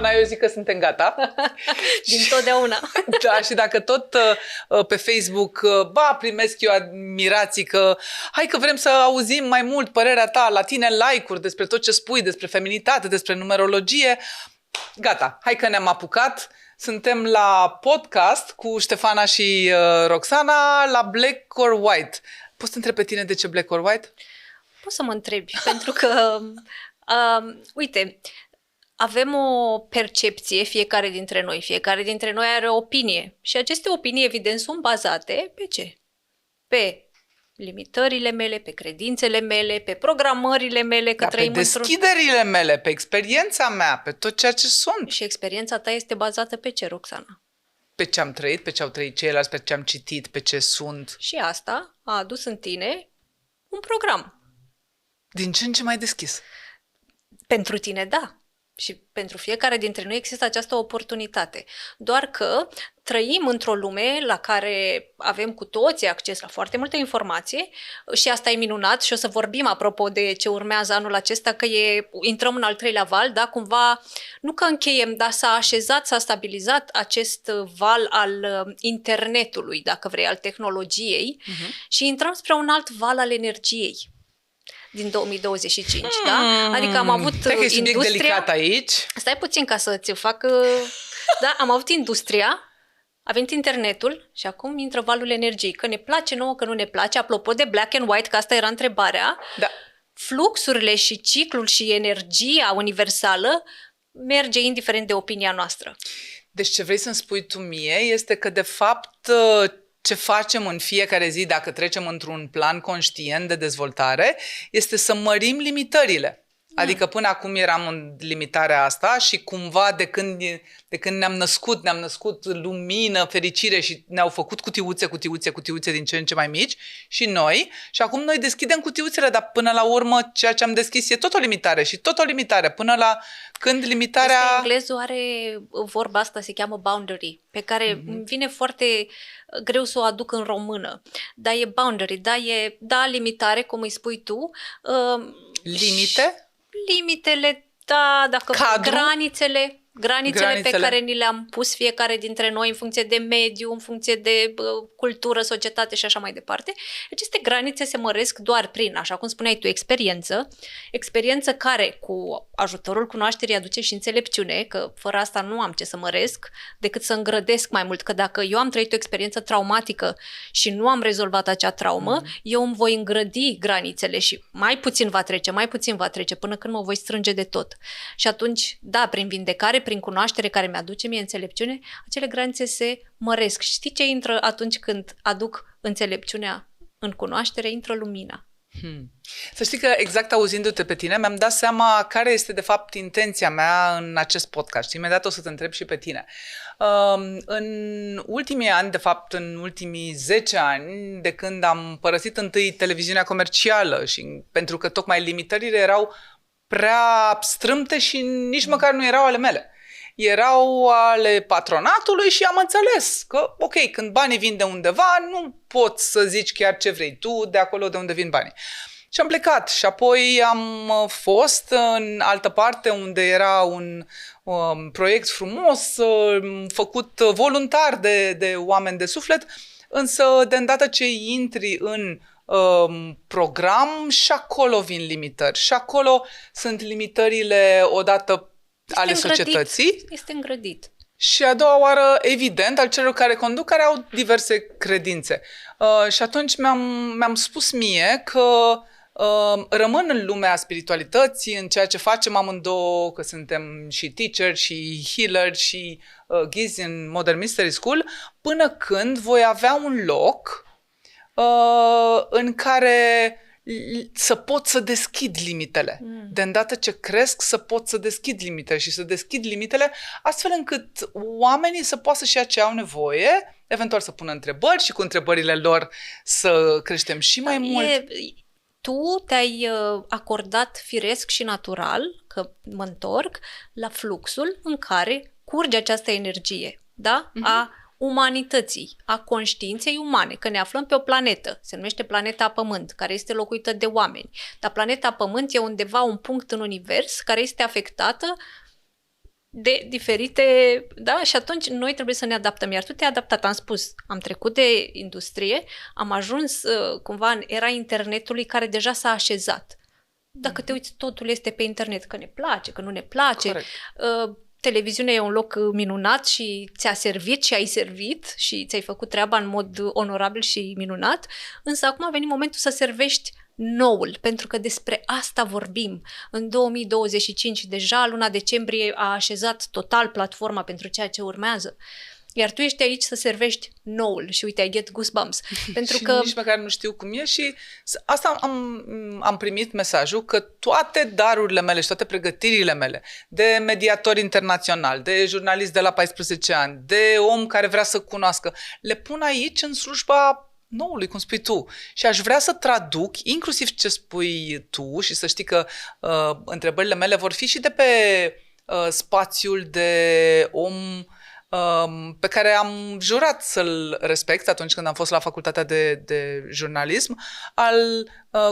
Ștefana, eu zic că suntem gata. Din totdeauna. Da, și dacă tot pe Facebook, primesc eu admirații că hai că vrem să auzim mai mult părerea ta, la tine like-uri despre tot ce spui, despre feminitate, despre numerologie, gata, hai că ne-am apucat. Suntem la podcast cu Ștefana și Roxana la Black or White. Poți să întreb pe tine de ce Black or White? Poți să mă întrebi, pentru că, uite, avem o percepție fiecare dintre noi. Fiecare dintre noi are o opinie. Și aceste opinii, evident, sunt bazate pe ce? Pe limitările mele, pe credințele mele, pe programările mele, că trăim pe deschiderile mele, pe experiența mea, pe tot ceea ce sunt. Și experiența ta este bazată pe ce, Roxana? Pe ce am trăit, pe ce au trăit ceilalți, pe ce am citit, pe ce sunt. Și asta a adus în tine un program. Din ce în ce mai deschis. Pentru tine, da. Și pentru fiecare dintre noi există această oportunitate. Doar că trăim într-o lume la care avem cu toții acces la foarte multă informație și asta e minunat și o să vorbim apropo de ce urmează anul acesta, că intrăm în al treilea val, da? Cumva, nu că încheiem, dar s-a așezat, s-a stabilizat acest val al internetului, dacă vrei, al tehnologiei și intrăm spre un alt val al energiei din 2025, da? Adică am avut industria... delicat aici. Stai puțin ca să ți fac... Da, am avut industria, a venit internetul și acum intră valul energiei. Că ne place nouă, că nu ne place. Apropo de black and white, că asta era întrebarea, da. Fluxurile și ciclul și energia universală merge indiferent de opinia noastră. Deci ce vrei să-mi spui tu mie este că de fapt... ce facem în fiecare zi, dacă trecem într-un plan conștient de dezvoltare, este să mărim limitările. Adică până acum eram în limitarea asta și cumva de când ne-am născut lumină, fericire și ne-au făcut cutiuțe din ce în ce mai mici și noi. Și acum noi deschidem cutiuțele, dar până la urmă ceea ce am deschis e tot o limitare și tot o limitare. Până la când limitarea... Englezul are vorba asta, se cheamă boundary, pe care îmi vine foarte greu să o aduc în română. Dar e boundary, limitare, cum îi spui tu. Limite? Limitele, da, dacă granițele pe care ni le-am pus fiecare dintre noi în funcție de mediu, în funcție de cultură, societate și așa mai departe. Aceste granițe se măresc doar prin, așa cum spuneai tu, experiență care cu ajutorul cunoașterii aduce și înțelepciune, că fără asta nu am ce să măresc, decât să îngrădesc mai mult, că dacă eu am trăit o experiență traumatică și nu am rezolvat acea traumă, eu îmi voi îngrădi granițele și mai puțin va trece până când mă voi strânge de tot. Și atunci, da, prin vindecare, prin cunoaștere care mi-aduce mie înțelepciune, acele granițe se măresc. Știi ce intră atunci când aduc înțelepciunea în cunoaștere? Intră lumina. Să știi că exact auzindu-te pe tine mi-am dat seama care este de fapt intenția mea în acest podcast și imediat o să te întreb și pe tine. În ultimii ani, de fapt în ultimii 10 ani, de când am părăsit întâi televiziunea comercială și pentru că tocmai limitările erau prea strâmte și nici măcar nu erau ale mele. Erau ale patronatului și am înțeles că, ok, când banii vin de undeva, nu poți să zici chiar ce vrei tu de acolo de unde vin banii. Și am plecat și apoi am fost în altă parte unde era un proiect frumos, făcut voluntar de oameni de suflet, însă de îndată ce intri în program și acolo vin limitări și acolo sunt limitările odată ale societății. Este îngrădit. Și a doua oară, evident, al celor care conduc, care au diverse credințe. Și atunci mi-am spus mie că rămân în lumea spiritualității, în ceea ce facem amândouă, că suntem și teacher și healer și ghizi în Modern Mystery School, până când voi avea un loc în care să pot să deschid limitele. De îndată ce cresc, să pot să deschid limitele și să deschid limitele astfel încât oamenii să poată să-și ia ce au nevoie, eventual să pună întrebări și cu întrebările lor să creștem și mai mult. Tu te-ai acordat firesc și natural, că mă întorc, la fluxul în care curge această energie, da? A umanității, a conștiinței umane, că ne aflăm pe o planetă, se numește planeta Pământ, care este locuită de oameni. Dar planeta Pământ e undeva un punct în univers care este afectată de diferite, da, și atunci noi trebuie să ne adaptăm, iar tu te-ai adaptat, am spus, am trecut de industrie, am ajuns cumva în era internetului care deja s-a așezat. Dacă te uiți, totul este pe internet, că ne place, că nu ne place. Televiziunea e un loc minunat și ți-a servit și ai servit și ți-ai făcut treaba în mod onorabil și minunat, însă acum a venit momentul să servești noul, pentru că despre asta vorbim. În 2025, deja luna decembrie a așezat total platforma pentru ceea ce urmează. Iar tu ești aici să servești noul și uite, I get goosebumps. Pentru și că nici măcar nu știu cum e și asta am primit mesajul că toate darurile mele și toate pregătirile mele de mediator internațional, de jurnalist de la 14 ani, de om care vrea să cunoască, le pun aici în slujba noului, cum spui tu. Și aș vrea să traduc inclusiv ce spui tu și să știi că întrebările mele vor fi și de pe spațiul de om pe care am jurat să-l respect atunci când am fost la facultatea de jurnalism,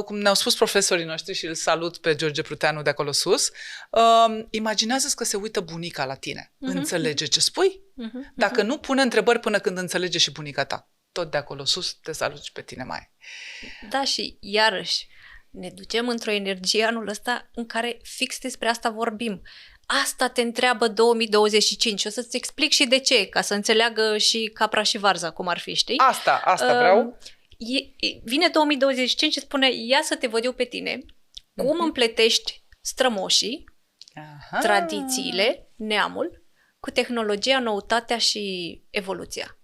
cum ne-au spus profesorii noștri și îl salut pe George Pruteanu de acolo sus, imaginează-ți că se uită bunica la tine. Înțelege ce spui? Dacă nu, pune întrebări până când înțelege și bunica ta. Tot de acolo sus te salut și pe tine mai. Da, și iarăși ne ducem într-o energie anul ăsta în care fix despre asta vorbim. Asta te întreabă 2025. O să-ți explic și de ce, ca să înțeleagă și capra și varza, cum ar fi, știi? Asta vreau. Vine 2025 și spune, ia să te văd eu pe tine, cum împletești strămoșii, tradițiile, neamul, cu tehnologia, noutatea și evoluția.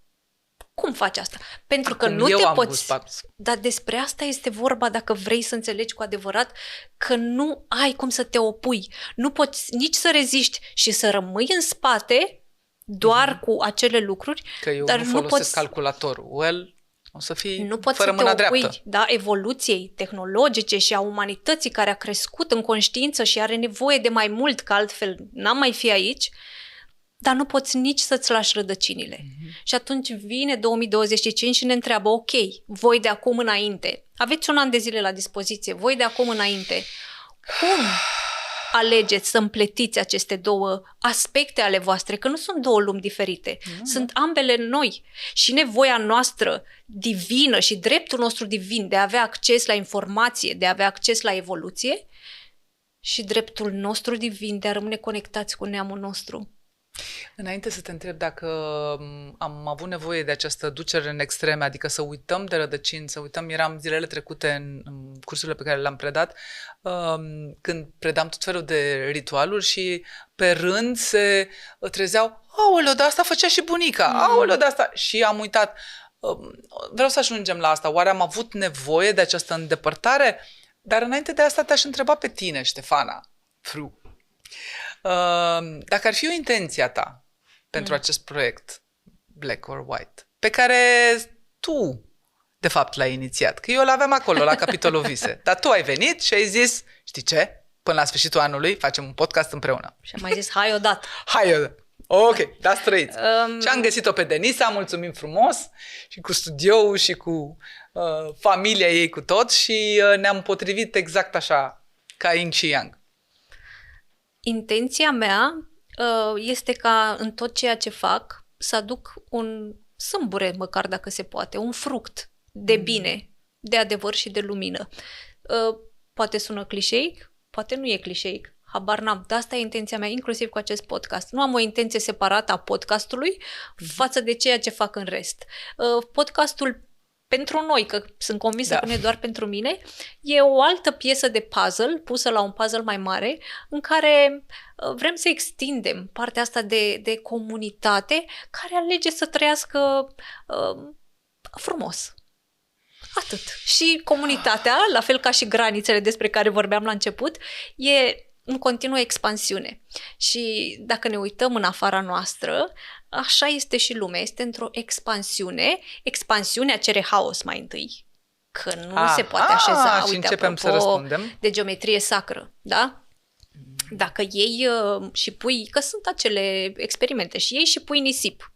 Cum faci asta? Pentru că nu te poți... Dar despre asta este vorba dacă vrei să înțelegi cu adevărat că nu ai cum să te opui. Nu poți nici să reziști și să rămâi în spate doar cu acele lucruri. Că eu dar nu folosesc calculatorul. O să fii nu poți fără să te mâna opui, dreaptă. da, evoluției tehnologice și a umanității care a crescut în conștiință și are nevoie de mai mult, că altfel n-am mai fi aici. Dar nu poți nici să-ți lași rădăcinile. Și atunci vine 2025 și ne întreabă, ok, voi de acum înainte, aveți un an de zile la dispoziție, voi de acum înainte, cum alegeți să împletiți aceste două aspecte ale voastre? Că nu sunt două lumi diferite, sunt ambele noi. Și nevoia noastră divină și dreptul nostru divin de a avea acces la informație, de a avea acces la evoluție și dreptul nostru divin de a rămâne conectați cu neamul nostru. Înainte să te întreb dacă am avut nevoie de această ducere în extreme, adică să uităm de rădăcini, să uităm, eram zilele trecute în cursurile pe care le-am predat, când predam tot felul de ritualuri și pe rând se trezeau, aoleo, dar asta făcea și bunica, aoleo, de asta, și am uitat. Vreau să ajungem la asta. Oare am avut nevoie de această îndepărtare? Dar înainte de asta te-aș întreba pe tine, Ștefana Fru. Dacă ar fi o intenția ta pentru acest proiect, Black or White, pe care tu, de fapt, l-ai inițiat, că eu l-aveam acolo, la capitolul Vise, dar tu ai venit și ai zis, știi ce? Până la sfârșitul anului facem un podcast împreună. Și am mai zis, hai odată. Hai odată. Ok, dați trăiți. Și am găsit-o pe Denisa, mulțumim frumos, și cu studioul și cu familia ei, cu tot, și ne-am potrivit exact așa, ca Yin și Yang. Intenția mea este ca în tot ceea ce fac să aduc un sâmbure, măcar dacă se poate, un fruct de bine, de adevăr și de lumină. Poate sună clișeic, poate nu e clișeic, habar n-am, dar asta e intenția mea, inclusiv cu acest podcast. Nu am o intenție separată a podcastului față de ceea ce fac în rest. Podcastul pentru noi, că sunt convinsă că nu e doar pentru mine, e o altă piesă de puzzle, pusă la un puzzle mai mare, în care vrem să extindem partea asta de comunitate care alege să trăiască frumos. Atât. Și comunitatea, la fel ca și granițele despre care vorbeam la început, e în continuă expansiune. Și dacă ne uităm în afara noastră, așa este și lumea, este într-o expansiune. Expansiunea cere haos mai întâi, că nu se poate așeza. Și uite, începem să răspundem. De geometrie sacră, da? Dacă iei și pui, că sunt acele experimente, și iei și pui nisip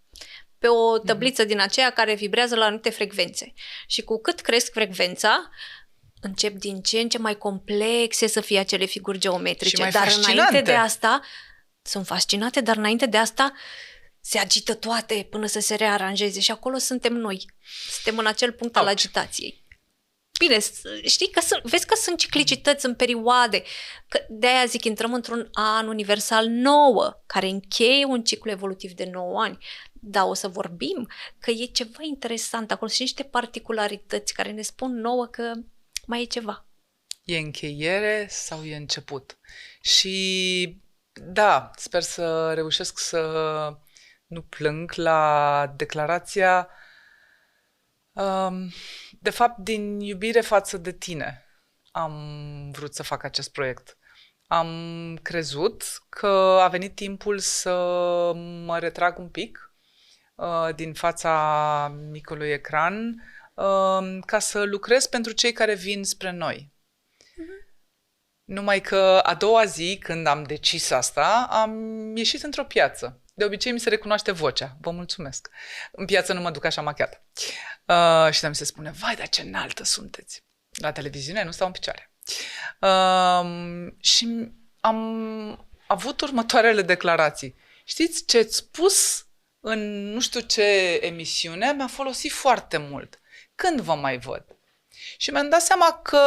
pe o tăbliță din aceea care vibrează la anumite frecvențe. Și cu cât cresc frecvența, încep din ce în ce mai complexe să fie acele figuri geometrice. Dar înainte de asta, sunt fascinate, dar înainte de asta se agită toate până să se rearanjeze și acolo suntem noi. Suntem în acel punct al agitației. Bine, știi că vezi că sunt ciclicități în perioade. Că de-aia zic, intrăm într-un an universal 9, care încheie un ciclu evolutiv de 9 ani. Dar o să vorbim că e ceva interesant acolo și niște particularități care ne spun nouă că mai e ceva. E încheiere sau e început? Și da, sper să reușesc să nu plâng la declarația de fapt, din iubire față de tine am vrut să fac acest proiect. Am crezut că a venit timpul să mă retrag un pic din fața micului ecran ca să lucrez pentru cei care vin spre noi. Numai că a doua zi, când am decis asta, am ieșit într-o piață. De obicei mi se recunoaște vocea. Vă mulțumesc. În piață nu mă duc așa machiată. Și mi se spune, vai, dar ce înaltă sunteți. La televiziune nu stau în picioare. Și am avut următoarele declarații. Știți ce-ți spus în nu știu ce emisiune mi-a folosit foarte mult. Când vă mai văd? Și mi-am dat seama că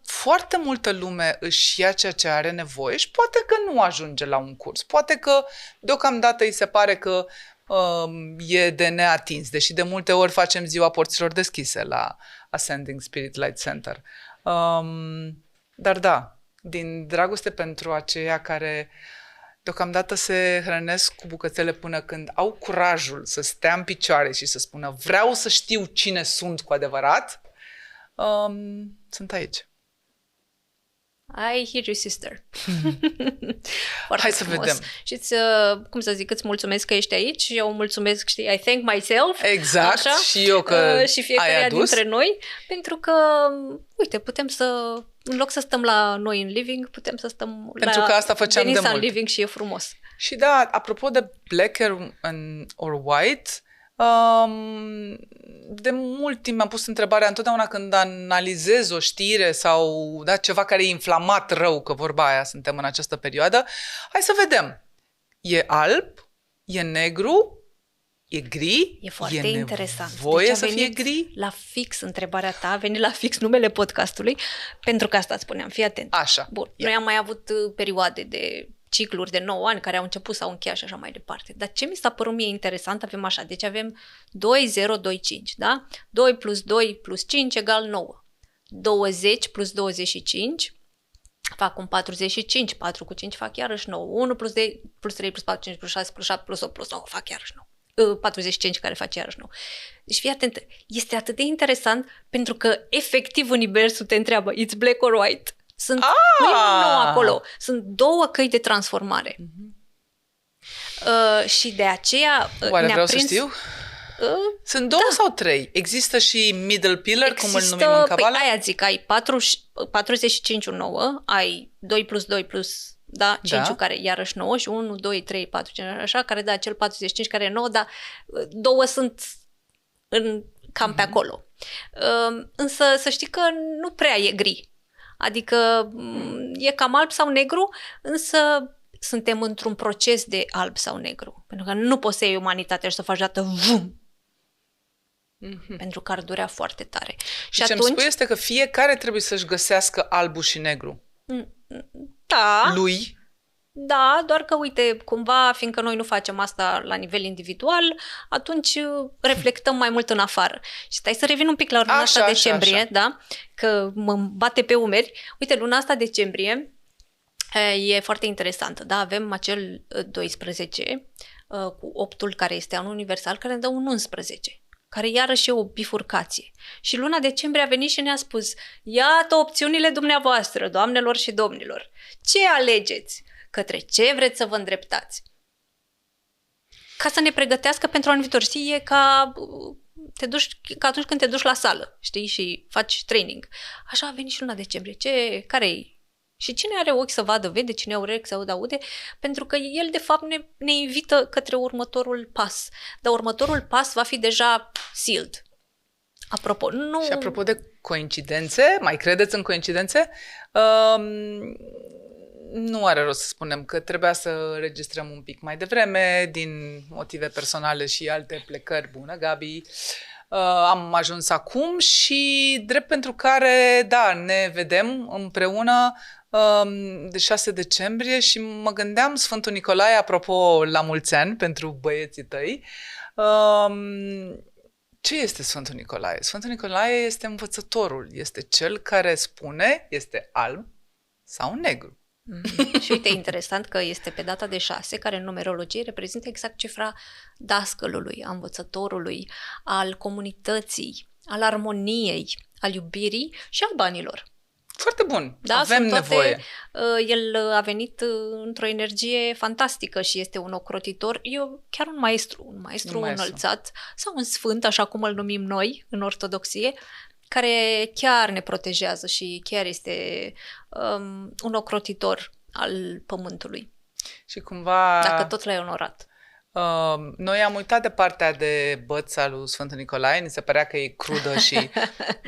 foarte multă lume își ia ceea ce are nevoie și poate că nu ajunge la un curs. Poate că deocamdată îi se pare că e de neatins, deși de multe ori facem ziua porților deschise la Ascending Spirit Light Center. Dar da, din dragoste pentru aceia care deocamdată se hrănesc cu bucățele până când au curajul să stea în picioare și să spună vreau să știu cine sunt cu adevărat, sunt aici. I hear you, sister. Hai să vedem. Și cum să zic, îți mulțumesc că ești aici și eu mulțumesc, știi, I thank myself. Exact, așa, și eu că și fiecare dintre noi, pentru că, uite, putem să, în loc să stăm la noi în living, putem să stăm pentru că asta făceam de mult. living și e frumos. Și da, apropo de black or white, de mult timp mi-am pus întrebarea întotdeauna când analizez o știre sau ceva care e inflamat rău, că vorba aia suntem în această perioadă, hai să vedem. E alb? E negru? E gri? E foarte interesant. Voie să fie gri? La fix întrebarea ta, a venit la fix numele podcastului, pentru că asta îți spuneam, fii atent. Așa. Bun, noi am mai avut perioade de cicluri de 9 ani care au început sau încheiat și așa mai departe. Dar ce mi s-a părut mie interesant, avem așa, deci avem 2, 0, 2, 5, da? 2 plus 2 plus 5 egal 9. 20 plus 25 fac un 45, 4 cu 5 fac iarăși 9. 1 plus 2 plus 3 plus 4, 5 plus 6 plus 7 plus 8 plus 9 fac iarăși 9. 45 care face iarăși 9. Deci fii atent, este atât de interesant pentru că efectiv universul te întreabă it's black or white. Nu e un nou acolo. Sunt două căi de transformare. Și de aceea oare vreau să știu? Sunt două sau trei? Există și middle pillar, cum îl numim în Kabbalah? Aia zic, ai 45 un 9, ai 2 plus 2 plus 5 care iarăși 9 și 1, 2, 3, 4, 5, așa, care da, cel 45 care e 9, dar două sunt cam pe acolo. Însă să știi că nu prea e gri. Adică e cam alb sau negru, însă suntem într-un proces de alb sau negru. Pentru că nu poți să iei umanitatea și să faci dată vum. Pentru că ar durea foarte tare. Și ce-mi spui este că fiecare trebuie să-și găsească albul și negru. Da. Lui. Da, doar că, uite, cumva, fiindcă noi nu facem asta la nivel individual, atunci reflectăm mai mult în afară. Și stai să revin un pic la luna asta decembrie, așa. Da? Că mă bate pe umeri. Uite, luna asta decembrie e foarte interesantă, da? Avem acel 12 cu 8-ul care este anul universal, care ne dă un 11, care iarăși e o bifurcație. Și luna decembrie a venit și ne-a spus, iată opțiunile dumneavoastră, doamnelor și domnilor. Ce alegeți? Către ce vreți să vă îndreptați? Ca să ne pregătească pentru anul viitor. Știi, e ca atunci când te duci la sală, știi, și faci training. Așa a venit și luna decembrie. Care-i? Și cine are ochi să vadă, vede, cine are urechi să aude, pentru că el, de fapt, ne invită către următorul pas. Dar următorul pas va fi deja sealed. Apropo, nu... Și apropo de coincidențe, mai credeți în coincidențe? Nu are rost să spunem că trebuia să registrăm un pic mai devreme, din motive personale și alte plecări. Bună, Gabi! Am ajuns acum și drept pentru care, da, ne vedem împreună de 6 decembrie și mă gândeam, Sfântul Nicolae, apropo, la mulți ani pentru băieții tăi, ce este Sfântul Nicolae? Sfântul Nicolae este învățătorul, este cel care spune, este alb sau negru. Și uite, interesant că este pe data de 6, care în numerologie reprezintă exact cifra dascălului, a învățătorului, al comunității, al armoniei, al iubirii și al banilor. Foarte bun, da, avem nevoie. El a venit într-o energie fantastică și este un ocrotitor, chiar un maestru înălțat sau un sfânt, așa cum îl numim noi în ortodoxie, care chiar ne protejează și chiar este un ocrotitor al pământului. Și cumva... Dacă tot l-ai onorat. Noi am uitat de partea de băț al lui Sfântul Nicolae, ni se părea că e crudă și...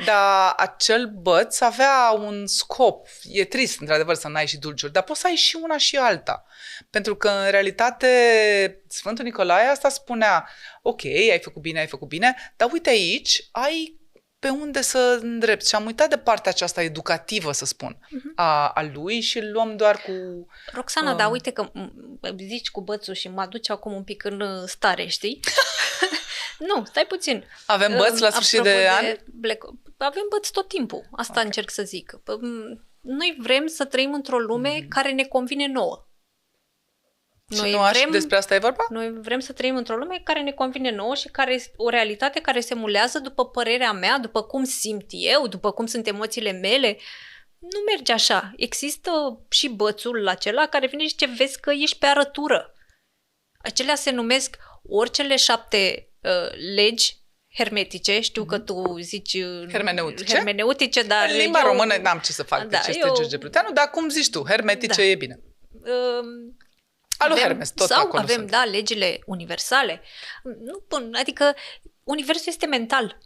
Dar acel băț avea un scop. E trist, într-adevăr, să n-ai și dulciuri, dar poți să ai și una și alta. Pentru că, în realitate, Sfântul Nicolae asta spunea, ok, ai făcut bine, dar uite aici, ai pe unde să îndrepți. Și am uitat de partea aceasta educativă, să spun, a lui și îl luăm doar cu... Roxana, dar uite că zici cu bățul și mă aduce acum un pic în stare, știi? Nu, stai puțin. Avem băț la sfârșit de an? Avem băț tot timpul. Asta încerc să zic. Noi vrem să trăim într-o lume care ne convine nouă. Despre asta e vorba? Noi vrem să trăim într-o lume care ne convine nouă și o realitate care se mulează după părerea mea, după cum simt eu, după cum sunt emoțiile mele. Nu merge așa. Există și bățul acela care vine și ce vezi că ești pe arătură. Acelea se numesc oricele 7 legi hermetice. Știu că tu zici hermeneutice, dar... În limba română n-am ce să fac, deci este George Bruteanu, dar cum zici tu, hermetice e bine. Hermes, tot sau acolo avem, sunt. da, legile universale. Adică universul este mental.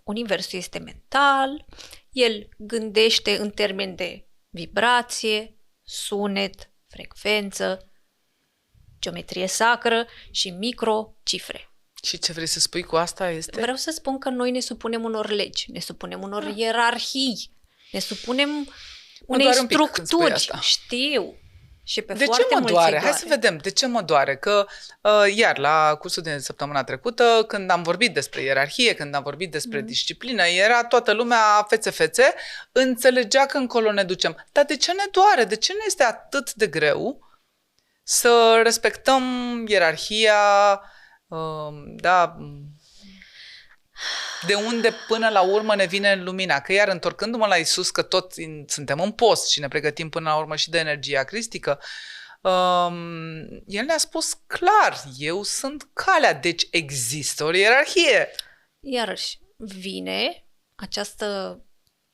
Universul este mental, el gândește în termeni de vibrație, sunet, frecvență, geometrie sacră și microcifre. Și ce vrei să spui cu asta este? Vreau să spun că noi ne supunem unor legi, ne supunem unor ierarhii, ne supunem unei structuri. Știu. Și pe de ce mă doare? Hai să vedem. De ce mă doare? Că iar la cursul de săptămâna trecută, când am vorbit despre ierarhie, când am vorbit despre disciplină, era toată lumea fețe, înțelegea că încolo ne ducem. Dar de ce ne doare? De ce ne este atât de greu să respectăm ierarhia, da, de unde până la urmă ne vine lumina? Că iar întorcându-mă la Iisus, că tot suntem în post și ne pregătim până la urmă și de energia cristică, el ne-a spus clar, eu sunt calea, deci există o ierarhie. Iarăși vine această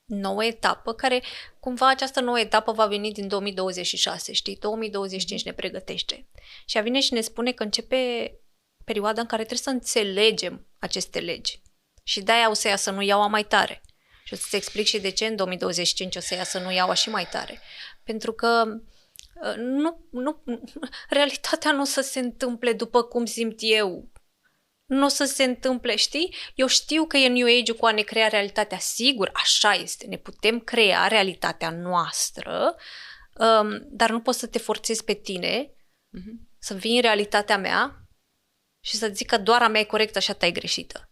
nouă etapă, care cumva această nouă etapă va veni din 2026, știi? 2025 ne pregătește. Și ea vine și ne spune că începe perioada în care trebuie să înțelegem aceste legi. Și de-aia o să iasă nu iaua mai tare. Și o să-ți explic și de ce în 2025 o să iasă nu iaua și mai tare. Pentru că realitatea nu o să se întâmple după cum simt eu. Nu o să se întâmple, știi? Eu știu că e New Age-ul cu a ne crea realitatea. Sigur, așa este. Ne putem crea realitatea noastră, dar nu poți să te forțezi pe tine să vii în realitatea mea și să zic că doar a mea e corectă și a ta e greșită.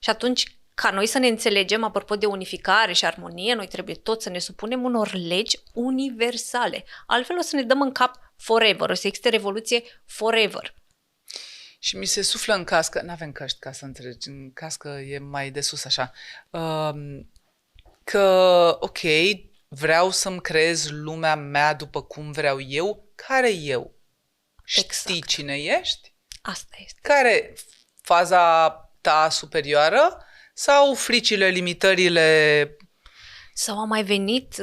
Și atunci, ca noi să ne înțelegem, apropo de unificare și armonie, noi trebuie toți să ne supunem unor legi universale. Altfel o să ne dăm în cap forever, o să existe revoluție forever. Și mi se suflă în cască, n-avem căști ca să înțelegi, în cască e mai de sus așa, că, ok, vreau să-mi creez lumea mea după cum vreau eu. Care eu? Exact. Știi cine ești? Asta este. Care faza ta superioară sau fricile, limitările? Sau a mai venit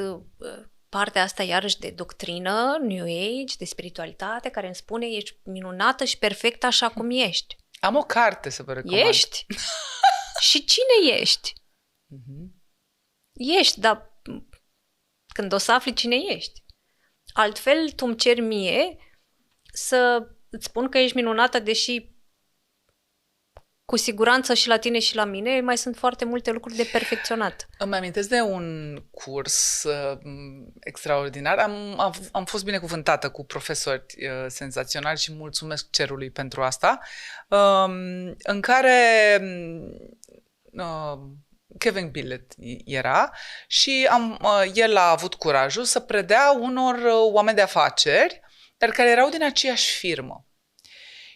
partea asta iarăși de doctrină, New Age, de spiritualitate, care îmi spune ești minunată și perfectă așa cum ești. Am o carte să vă recomand. Ești? Și cine ești? Ești, dar când o să afli cine ești. Altfel, tu îmi ceri mie să îți spun că ești minunată, deși cu siguranță și la tine și la mine mai sunt foarte multe lucruri de perfecționat. Îmi amintesc de un curs extraordinar. Am fost binecuvântată cu profesori senzaționali și mulțumesc cerului pentru asta, în care Kevin Billett era și el a avut curajul să predea unor oameni de afaceri, dar care erau din aceeași firmă.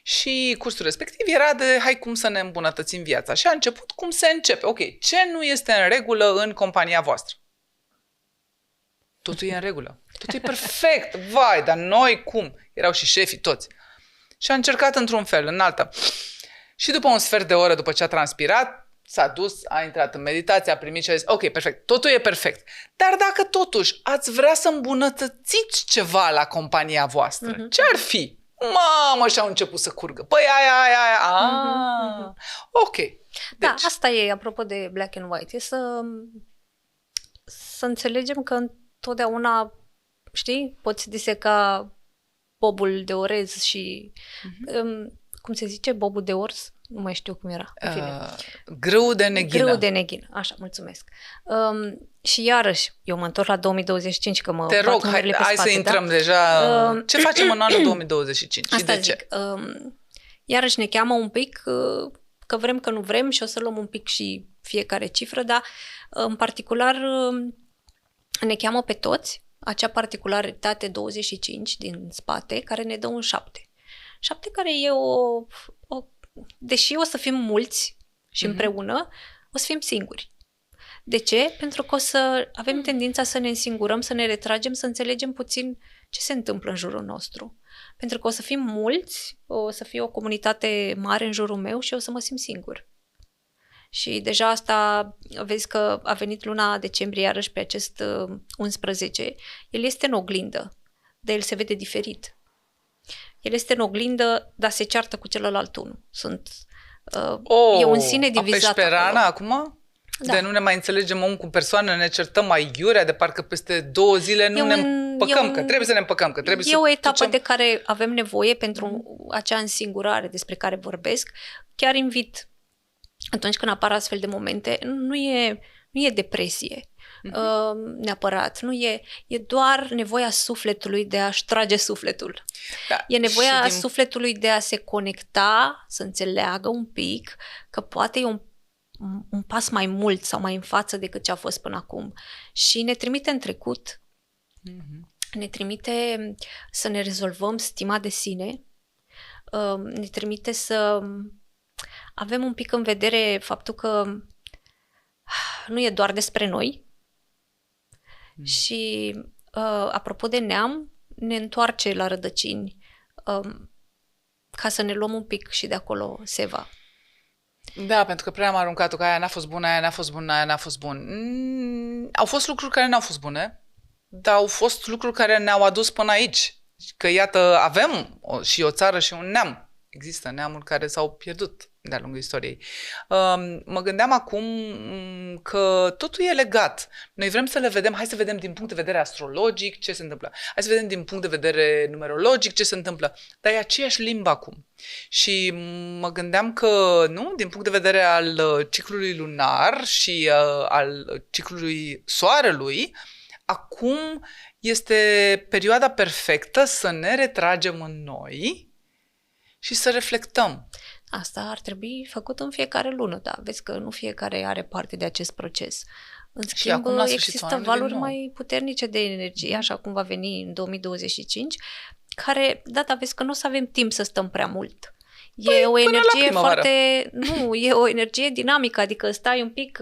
Și cursul respectiv era de hai cum să ne îmbunătățim viața. Și a început cum se începe. Ok, ce nu este în regulă în compania voastră? Totul e în regulă. Totul e perfect. Vai, dar noi cum? Erau și șefii toți. Și a încercat într-un fel, în alta. Și după un sfert de oră, după ce a transpirat, s-a dus, a intrat în meditație, a primit și a zis, ok, perfect, totul e perfect. Dar dacă totuși ați vrea să îmbunătățiți ceva la compania voastră, ce ar fi? Mamă, și-au început să curgă. Păi aia. Ok. Deci. Da, asta e, apropo de black and white, e să înțelegem că întotdeauna, știi, poți diseca bobul de orez și, cum se zice, bobul de orz? Nu mai știu cum era. Grâu de neghină. Grâu de neghină, așa, mulțumesc. Și iarăși, eu mă întorc la 2025, că mă te rog, hai să intrăm deja. Ce facem în anul 2025 și de zic, ce? Iarăși ne cheamă un pic, că vrem că nu vrem și o să luăm un pic și fiecare cifră, dar în particular ne cheamă pe toți acea particularitate 25 din spate, care ne dă un 7. 7 care e deși o să fim mulți și împreună, o să fim singuri. De ce? Pentru că o să avem tendința să ne însingurăm, să ne retragem, să înțelegem puțin ce se întâmplă în jurul nostru. Pentru că o să fim mulți, o să fie o comunitate mare în jurul meu și o să mă simt singur. Și deja asta, vezi că a venit luna decembrie iarăși pe acest 11, el este în oglindă, dar el se vede diferit. El este în oglindă, dar se ceartă cu celălalt unul. E un sine divizat pe rană acolo. Acum? Da. De nu ne mai înțelegem om cu persoană, ne certăm mai iurea, de parcă peste 2 zile ne împăcăm, că trebuie să ne împăcăm, că trebuie E o etapă de care avem nevoie pentru acea însingurare despre care vorbesc. Chiar invit, atunci când apar astfel de momente, nu e depresie. Neapărat. Nu e doar nevoia sufletului de a-și trage sufletul. Da, e nevoia sufletului de a se conecta, să înțeleagă un pic că poate e un pas mai mult sau mai în față decât ce a fost până acum. Și ne trimite în trecut, ne trimite să ne rezolvăm stima de sine, ne trimite să avem un pic în vedere faptul că nu e doar despre noi. Și apropo de neam, ne întoarce la rădăcini ca să ne luăm un pic și de acolo seva. Da, pentru că prea am aruncat-o că aia n-a fost bună, aia n-a fost bună, aia n-a fost bun. Au fost lucruri care n-au fost bune, dar au fost lucruri care ne-au adus până aici. Că iată, avem și o țară și un neam. Există neamuri care s-au pierdut de-a lungul istoriei. Mă gândeam acum că totul e legat. Noi vrem să le vedem, hai să vedem din punct de vedere astrologic ce se întâmplă. Hai să vedem din punct de vedere numerologic ce se întâmplă. Dar e aceeași limbă acum. Și mă gândeam că, nu, din punct de vedere al ciclului lunar și al ciclului soarelui, acum este perioada perfectă să ne retragem în noi și să reflectăm. Asta ar trebui făcut în fiecare lună, da. Vezi că nu fiecare are parte de acest proces. În schimb, există valori mai puternice de energie, așa cum va veni în 2025, care, da, vezi că nu o să avem timp să stăm prea mult. E o energie foarte... Nu, e o energie dinamică, adică stai un pic,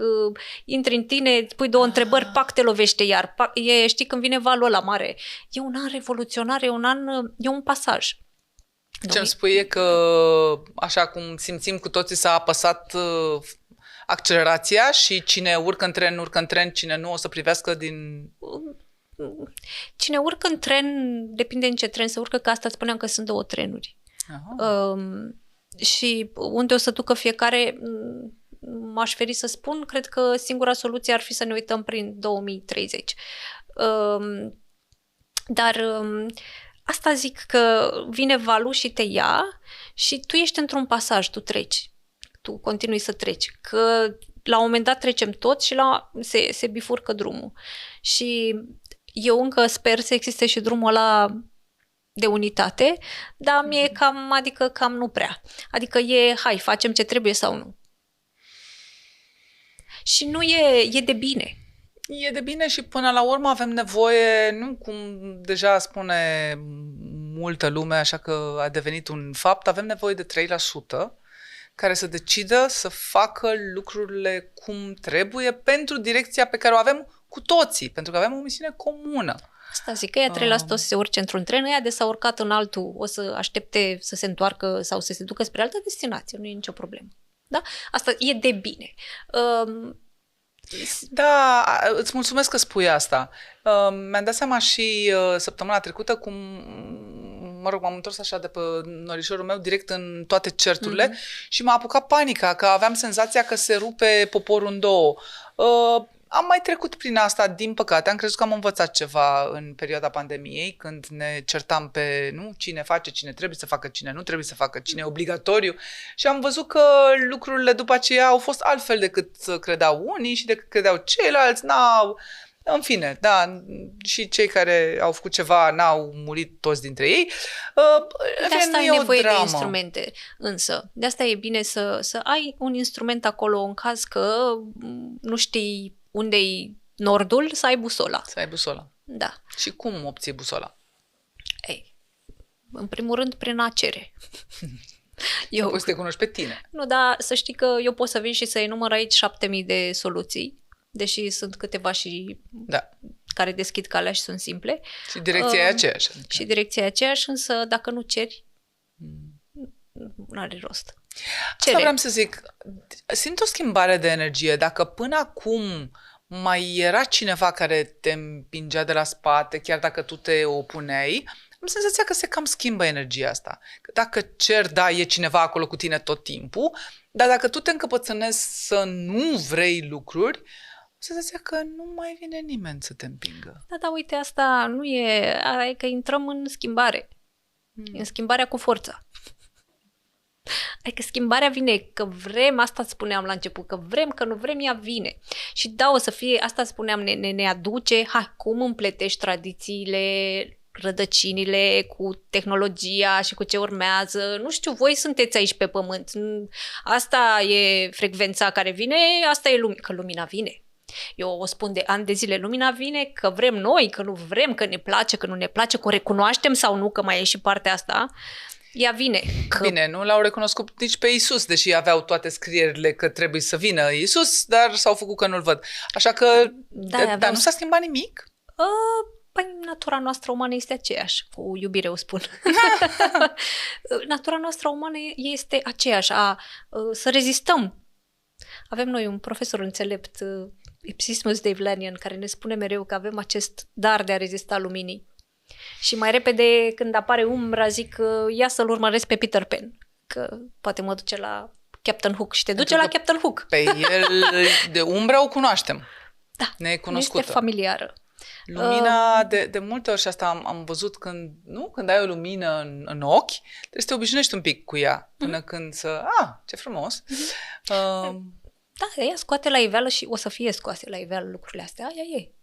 intri în tine, îți pui 2 întrebări, pac, te lovește iar. Știi, când vine valul ăla mare. E un an revoluționar, e un pasaj. Ce-mi spui e că, așa cum simțim cu toții, s-a apăsat accelerația și cine urcă în tren, cine nu o să privească din... Cine urcă în tren, depinde în ce tren se urcă, că asta spuneam că sunt 2 trenuri. Și unde o să ducă fiecare, m-aș feri să spun, cred că singura soluție ar fi să ne uităm prin 2030. Dar asta zic că vine valul și te ia și tu ești într-un pasaj, tu treci. Tu continui să treci. Că la un moment dat trecem toți și se bifurcă drumul. Și eu încă sper să existe și drumul ăla de unitate, dar mie cam nu prea. Adică hai, facem ce trebuie sau nu. Și nu e de bine. E de bine și până la urmă avem nevoie, nu cum deja spune multă lume, așa că a devenit un fapt, avem nevoie de 3% care să decidă să facă lucrurile cum trebuie pentru direcția pe care o avem cu toții, pentru că avem o misiune comună. Asta zic, că ea 3% o să se urce într-un tren, ea de s-a urcat în altul, o să aștepte să se întoarcă sau să se ducă spre altă destinație, nu e nicio problemă. Da? Asta e de bine. Da, îți mulțumesc că spui asta. Mi-am dat seama și săptămâna trecută cum, m-am întors așa de pe norișorul meu direct în toate certurile și m-a apucat panica, că aveam senzația că se rupe poporul în două. Am mai trecut prin asta, din păcate. Am crezut că am învățat ceva în perioada pandemiei, când ne certam pe cine face, cine trebuie să facă, cine nu trebuie să facă, cine e obligatoriu. Și am văzut că lucrurile după aceea au fost altfel decât credeau unii și decât credeau ceilalți. În fine, da, și cei care au făcut ceva n-au murit toți dintre ei. De asta ai nevoie de instrumente, însă. De asta e bine să ai un instrument acolo în caz că nu știi unde-i nordul, să ai busola. Să ai busola. Da. Și cum obții busola? Ei, în primul rând, prin a cere. Poți să te cunoști pe tine. Nu, dar să știi că eu pot să vin și să enumăr aici 7.000 de soluții, deși sunt câteva și care deschid calea și sunt simple. Și direcția e aceeași. Și direcția e aceeași, însă dacă nu ceri, nu are rost. Asta vreau să zic. Simt o schimbare de energie. Dacă până acum mai era cineva care te împingea de la spate, chiar dacă tu te opuneai, am senzația că se cam schimbă energia asta. Dacă cer, e cineva acolo cu tine tot timpul, dar dacă tu te încăpățânezi să nu vrei lucruri, am senzația că nu mai vine nimeni să te împingă. Da, uite, asta nu e că intrăm în schimbare. În schimbarea cu forța. Adică schimbarea vine, că vrem, asta spuneam la început, că vrem, că nu vrem, ea vine. Și o să fie, asta spuneam, ne aduce, cum împletești tradițiile, rădăcinile cu tehnologia și cu ce urmează. Nu știu, voi sunteți aici pe pământ. Asta e frecvența care vine, asta e că lumina vine. Eu o spun de ani de zile, lumina vine, că vrem noi, că nu vrem, că ne place, că nu ne place, că o recunoaștem sau nu, că mai e și partea asta. Ea vine. Bine, nu l-au recunoscut nici pe Iisus, deși aveau toate scrierile că trebuie să vină Iisus, dar s-au făcut că nu-l văd. Așa că, dar nu s-a schimbat nimic? Păi, natura noastră umană este aceeași, cu iubire o spun. Natura noastră umană este aceeași, să rezistăm. Avem noi un profesor înțelept, Ipsissimus Deivlanian, care ne spune mereu că avem acest dar de a rezista luminii. Și mai repede, când apare umbra, zic, ia să-l urmăresc pe Peter Pan, că poate mă duce la Captain Hook și te duce la Captain Hook. Pe el, de umbra o cunoaștem. Da, necunoscută. este familiară. Lumina, de multe ori, și asta am văzut când ai o lumină în ochi, trebuie să te obișnuiești un pic cu ea, până când ce frumos. Da, ea scoate la iveală și o să fie scoase la iveală lucrurile astea, aia e.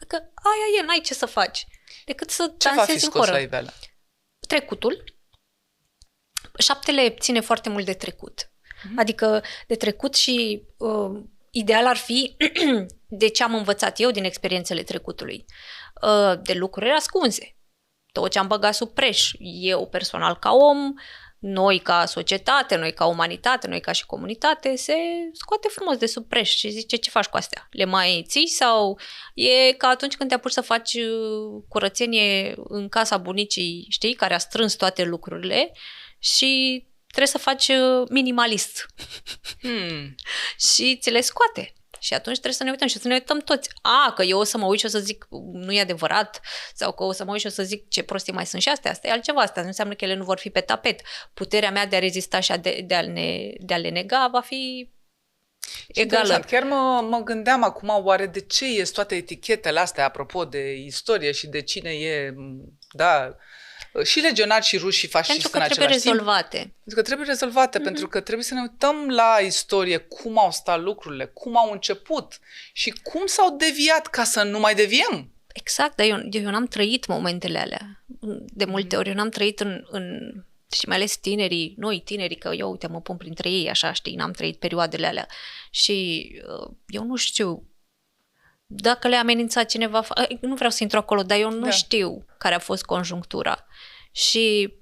Că aia e, n-ai ce să faci. Decât să dansezi în horă. La iveală? Trecutul. 7 ține foarte mult de trecut. Adică de trecut și ideal ar fi de ce am învățat eu din experiențele trecutului. De lucruri ascunse. Tot ce am băgat sub preș. Eu personal ca om, noi ca societate, noi ca umanitate, noi ca și comunitate, se scoate frumos de sub preș și zice, ce faci cu astea? Le mai ții sau e ca atunci când te apuci să faci curățenie în casa bunicii, știi, care a strâns toate lucrurile și trebuie să faci minimalist. Și ți le scoate. Și atunci trebuie să ne uităm și să ne uităm toți. Că eu o să mă uit și o să zic nu e adevărat sau că o să mă uit și o să zic ce prostii mai sunt și astea. Asta e altceva. Asta nu înseamnă că ele nu vor fi pe tapet. Puterea mea de a rezista și de a le nega va fi egală. Chiar mă gândeam acum, oare de ce ies toate etichetele astea, apropo de istorie și de cine e, da, și legionari și ruși și fasciști în același timp. Pentru că trebuie rezolvate, pentru că trebuie să ne uităm la istorie, cum au stat lucrurile, cum au început și cum s-au deviat ca să nu mai deviem. Exact, dar eu n-am trăit momentele alea. De multe ori eu n-am trăit în și mai ales tinerii, că eu, uite, mă pun printre ei, așa, știi, n-am trăit perioadele alea. Și eu nu știu dacă le-a amenințat cineva, nu vreau să intru acolo, dar eu nu știu care a fost conjunctura. Și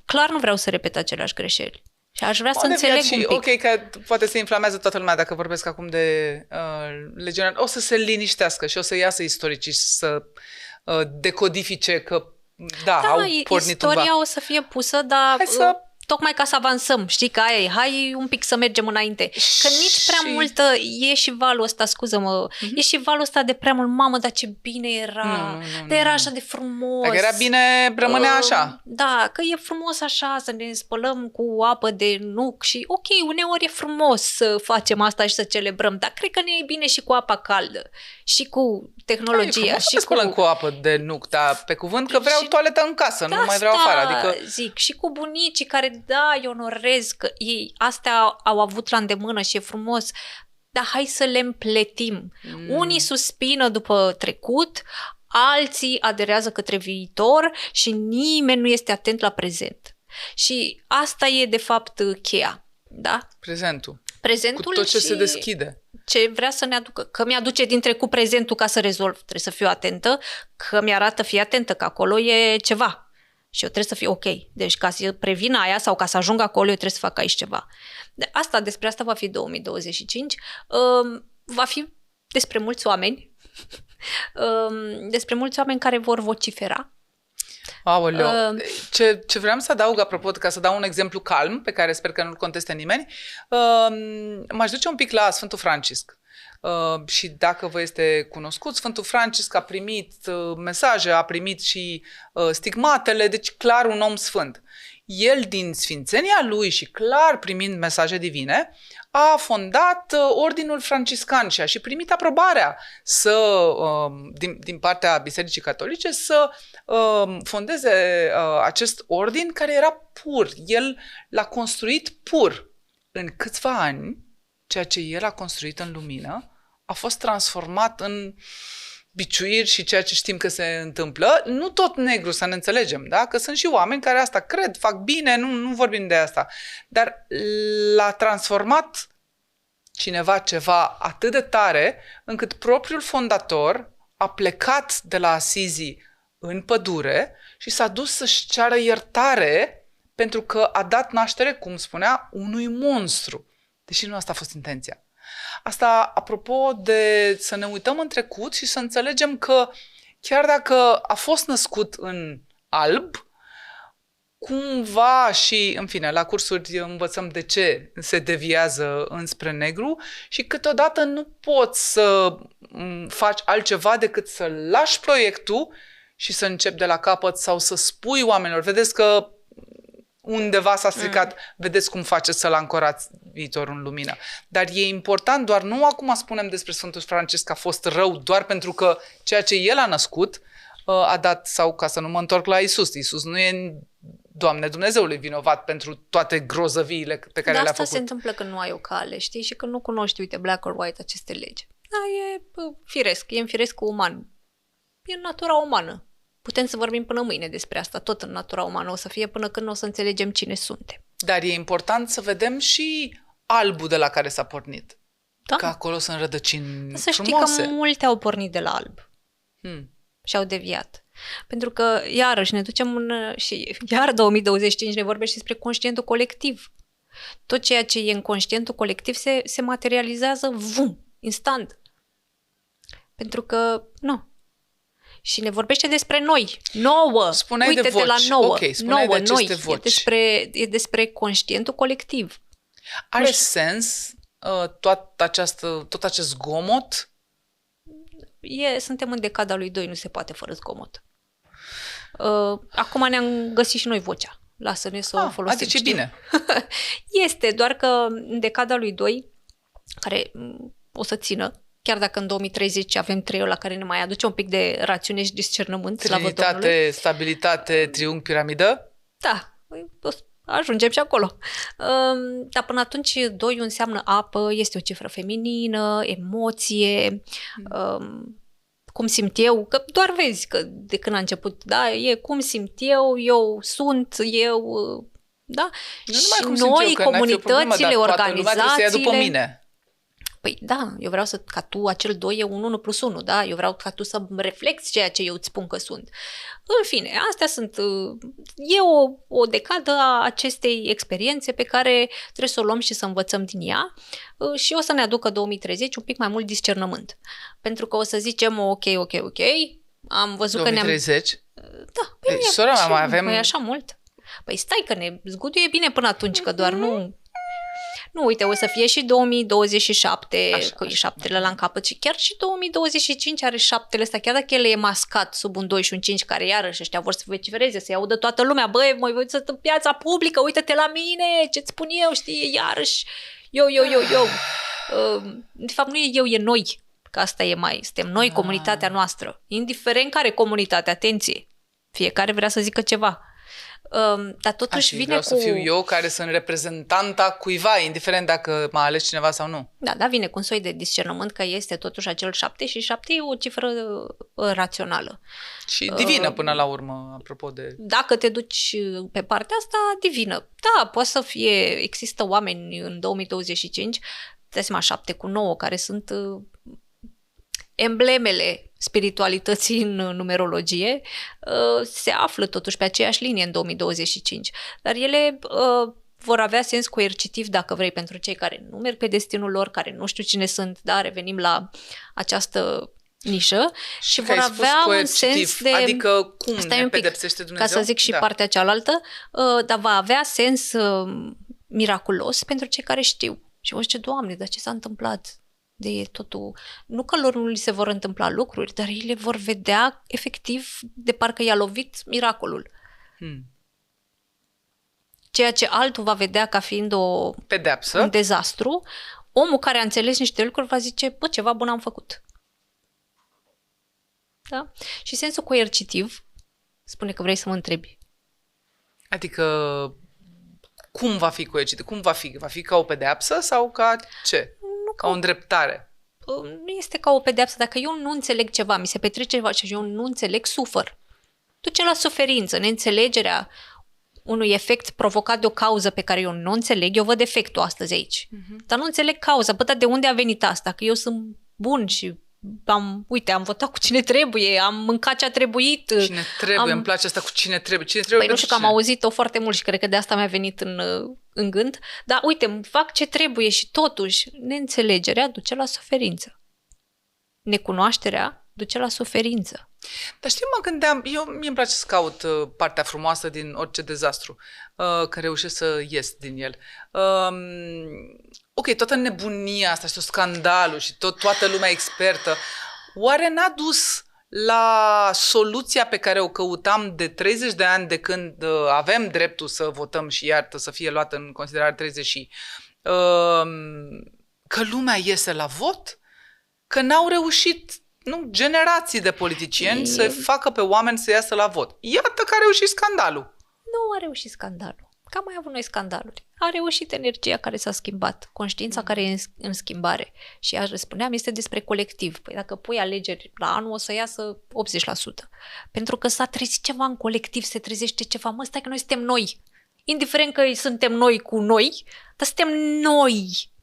clar nu vreau să repet aceleași greșeli. Și aș vrea să înțeleg un pic. Ok, că poate se inflamează toată lumea dacă vorbesc acum de legionari. O să se liniștească și o să iasă istoricii să decodifice că au pornit istoria undva. o să fie pusă, dar tocmai ca să avansăm, știi, că aia e, hai un pic să mergem înainte. Că nici prea multă, e și valul ăsta, scuză-mă, e și valul ăsta de prea mult, mamă, dar ce bine era, dar era așa de frumos. Dacă era bine, rămânea așa. Da, că e frumos așa, să ne spălăm cu apă de nuc și ok, uneori e frumos să facem asta și să celebrăm, dar cred că ne e bine și cu apa caldă și cu tehnologia. Și spălăm cu apă de nuc, dar pe cuvânt că vreau toaletă în casă, nu mai vreau afară. Adică zic, și cu bunicii care eu onorez că ei astea au avut la îndemână și e frumos, dar hai să le împletim. Unii suspină după trecut, alții aderează către viitor și nimeni nu este atent la prezent. Și asta e de fapt cheia, da? Prezentul. Prezentul cu tot ce se deschide. Ce vrea să ne aducă. Că mi-aduce din trecut prezentul ca să rezolv. Trebuie să fiu atentă, că mi-arată, fii atentă, că acolo e ceva. Și eu trebuie să fiu ok. Deci ca să previn aia sau ca să ajung acolo, eu trebuie să fac aici ceva. Despre asta va fi 2025. Va fi despre mulți oameni. Despre mulți oameni care vor vocifera. Aoleu. Ce vreau să adaug, apropo, ca să dau un exemplu calm, pe care sper că nu-l conteste nimeni, m-aș duce un pic la Sfântul Francisc. Și dacă vă este cunoscut, Sfântul Francisc a primit mesaje, a primit și stigmatele, deci clar un om sfânt. El, din sfințenia lui și clar primind mesaje divine, a fondat Ordinul Franciscan și a și primit aprobarea din partea Bisericii Catolice să fondeze acest ordin care era pur. El l-a construit pur. În câțiva ani, ceea ce el a construit în lumină a fost transformat în biciuiri și ceea ce știm că se întâmplă. Nu tot negru, să ne înțelegem, da? Că sunt și oameni care asta cred, fac bine, nu vorbim de asta. Dar l-a transformat cineva ceva atât de tare încât propriul fondator a plecat de la Asizi în pădure și s-a dus să-și ceară iertare pentru că a dat naștere, cum spunea, unui monstru. Deși nu asta a fost intenția. Asta apropo de să ne uităm în trecut și să înțelegem că chiar dacă a fost născut în alb, cumva și, în fine, la cursuri învățăm de ce se deviază înspre negru și câteodată nu poți să faci altceva decât să lași proiectul și să începi de la capăt sau să spui oamenilor, vedeți că undeva s-a stricat, vedeți cum faceți să-l ancorați viitorul în lumină. Dar e important, doar nu acum spunem despre Sfântul Francisc că a fost rău doar pentru că ceea ce el a născut a dat, sau ca să nu mă întorc la Isus. Isus nu e, Doamne Dumnezeului, vinovat pentru toate grozăviile pe care le-a făcut. Dar asta se întâmplă când nu ai o cale, știi? Și când nu cunoști, uite, black or white, aceste legi. Da, e firesc, e în firesc uman. E în natura umană. Putem să vorbim până mâine despre asta, tot în natura umană o să fie până când o să înțelegem cine suntem. Dar e important să vedem și albul de la care s-a pornit. Da. Că acolo sunt rădăcini să frumoase. Știi că multe au pornit de la alb. Și au deviat. Pentru că, iarăși, ne ducem și iar 2025 ne vorbește despre conștientul colectiv. Tot ceea ce e în conștientul colectiv se materializează, instant. Pentru că, nu. Și ne vorbește despre noi, nouă. Spuneai uite-te de voci. la nouă, okay, spuneai nouă, de aceste noi. Voci. E despre conștientul colectiv. Are sens tot acest zgomot? Suntem în decada lui 2, nu se poate fără zgomot. Acum ne-am găsit și noi vocea. Lasă-ne să o folosim. Adică e bine. Este, doar că în decada lui 2 care o să țină, chiar dacă în 2030 avem treiul la care ne mai aduce un pic de rațiune și discernământ, slavă Domnului. Trinitate, stabilitate, triunghi, piramidă? Da, ajungem și acolo. Dar până atunci 2 înseamnă apă, este o cifră feminină, emoție, cum simt eu, că doar vezi că de când a început, da, e cum simt eu sunt, da? Nu și cum noi, simt eu, comunitățile, organizațiile... după mine. Păi da, eu vreau ca tu, acel 2 e un 1 plus 1, da? Eu vreau ca tu să reflecti ceea ce eu îți spun că sunt. În fine, astea sunt... E o decadă a acestei experiențe pe care trebuie să o luăm și să învățăm din ea și o să ne aducă 2030 un pic mai mult discernământ. Pentru că o să zicem, ok, am văzut 2030? că ne-am... Da, păi sora mea, mai avem... Păi așa mult. Păi stai că ne zguduie bine până atunci, că doar nu... Nu, uite, o să fie și 2027, așa, cu 7-le la capăt și chiar și 2025 are 7-le ăsta, chiar dacă el e mascat sub un 2 și un 5, care iarăși ăștia vor să vocifereze, să-i audă toată lumea, băi, mă uiți în piața publică, uite-te la mine, ce-ți spun eu, știi, iarăși, eu. De fapt, nu e eu, e noi, că asta e suntem noi, comunitatea noastră, indiferent care comunitate, atenție, fiecare vrea să zică ceva. Dar totuși vine să fiu eu care sunt reprezentanta cuiva, indiferent dacă m-a ales cineva sau nu. Da, vine cu un soi de discernământ că este totuși acel 7 și 7 e o cifră rațională. Și divină până la urmă, apropo de... Dacă te duci pe partea asta, divină. Da, poate să fie, există oameni în 2025, dai seama, 7 cu 9, care sunt emblemele spiritualității în numerologie, se află totuși pe aceeași linie în 2025. Dar ele vor avea sens coercitiv, dacă vrei, pentru cei care nu merg pe destinul lor, care nu știu cine sunt, da, revenim la această nișă și vor avea un sens de... Adică cum ne pedepsește Dumnezeu? Ca să zic și partea cealaltă, dar va avea sens miraculos pentru cei care știu. Și vă zice, Doamne, dar ce s-a întâmplat? De totul. Nu că lor nu li se vor întâmpla lucruri, dar ei le vor vedea efectiv de parcă i-a lovit miracolul. Ceea ce altul va vedea ca fiind o pedeapsă, un dezastru, omul care a înțeles niște lucruri va zice, bă, ceva bun am făcut. Da? Și sensul coercitiv spune că vrei să mă întrebi. Adică cum va fi coercitiv? Cum va fi? Va fi ca o pedeapsă sau ca ce? Ca o îndreptare. Nu este ca o pedeapsă. Dacă eu nu înțeleg ceva, mi se petrece ceva și eu nu înțeleg, sufăr. Duce la suferință, neînțelegerea unui efect provocat de o cauză pe care eu nu înțeleg. Eu văd efectul astăzi aici. Dar nu înțeleg cauza. Bă, dar de unde a venit asta? Că eu sunt bun și am votat cu cine trebuie, am mâncat ce a trebuit. Cine trebuie, îmi place asta cu cine trebuie. Cine trebuie, păi nu știu, că am auzit-o foarte mult și cred că de asta mi-a venit în gând. Dar uite, fac ce trebuie și totuși neînțelegerea duce la suferință. Necunoașterea duce la suferință. Dar știi, mă gândeam, mie îmi place să caut partea frumoasă din orice dezastru, că reușesc să ies din el. Ok, toată nebunia asta și tot scandalul și toată lumea expertă, oare n-a dus la soluția pe care o căutam de 30 de ani de când avem dreptul să votăm și iartă să fie luată în considerare 30 și că lumea iese la vot? Că n-au reușit generații de politicieni să facă pe oameni să iasă la vot. Iată că a reușit scandalul. Nu a reușit scandalul. Că am mai avut noi scandaluri. A reușit energia care s-a schimbat, conștiința care e în schimbare. Și aș spuneam, este despre colectiv. Păi dacă pui alegeri la anul, o să iasă 80%. Pentru că s-a trezit ceva în colectiv, se trezește ceva. Mă, stai că noi suntem noi. Indiferent că suntem noi cu noi, dar suntem noi.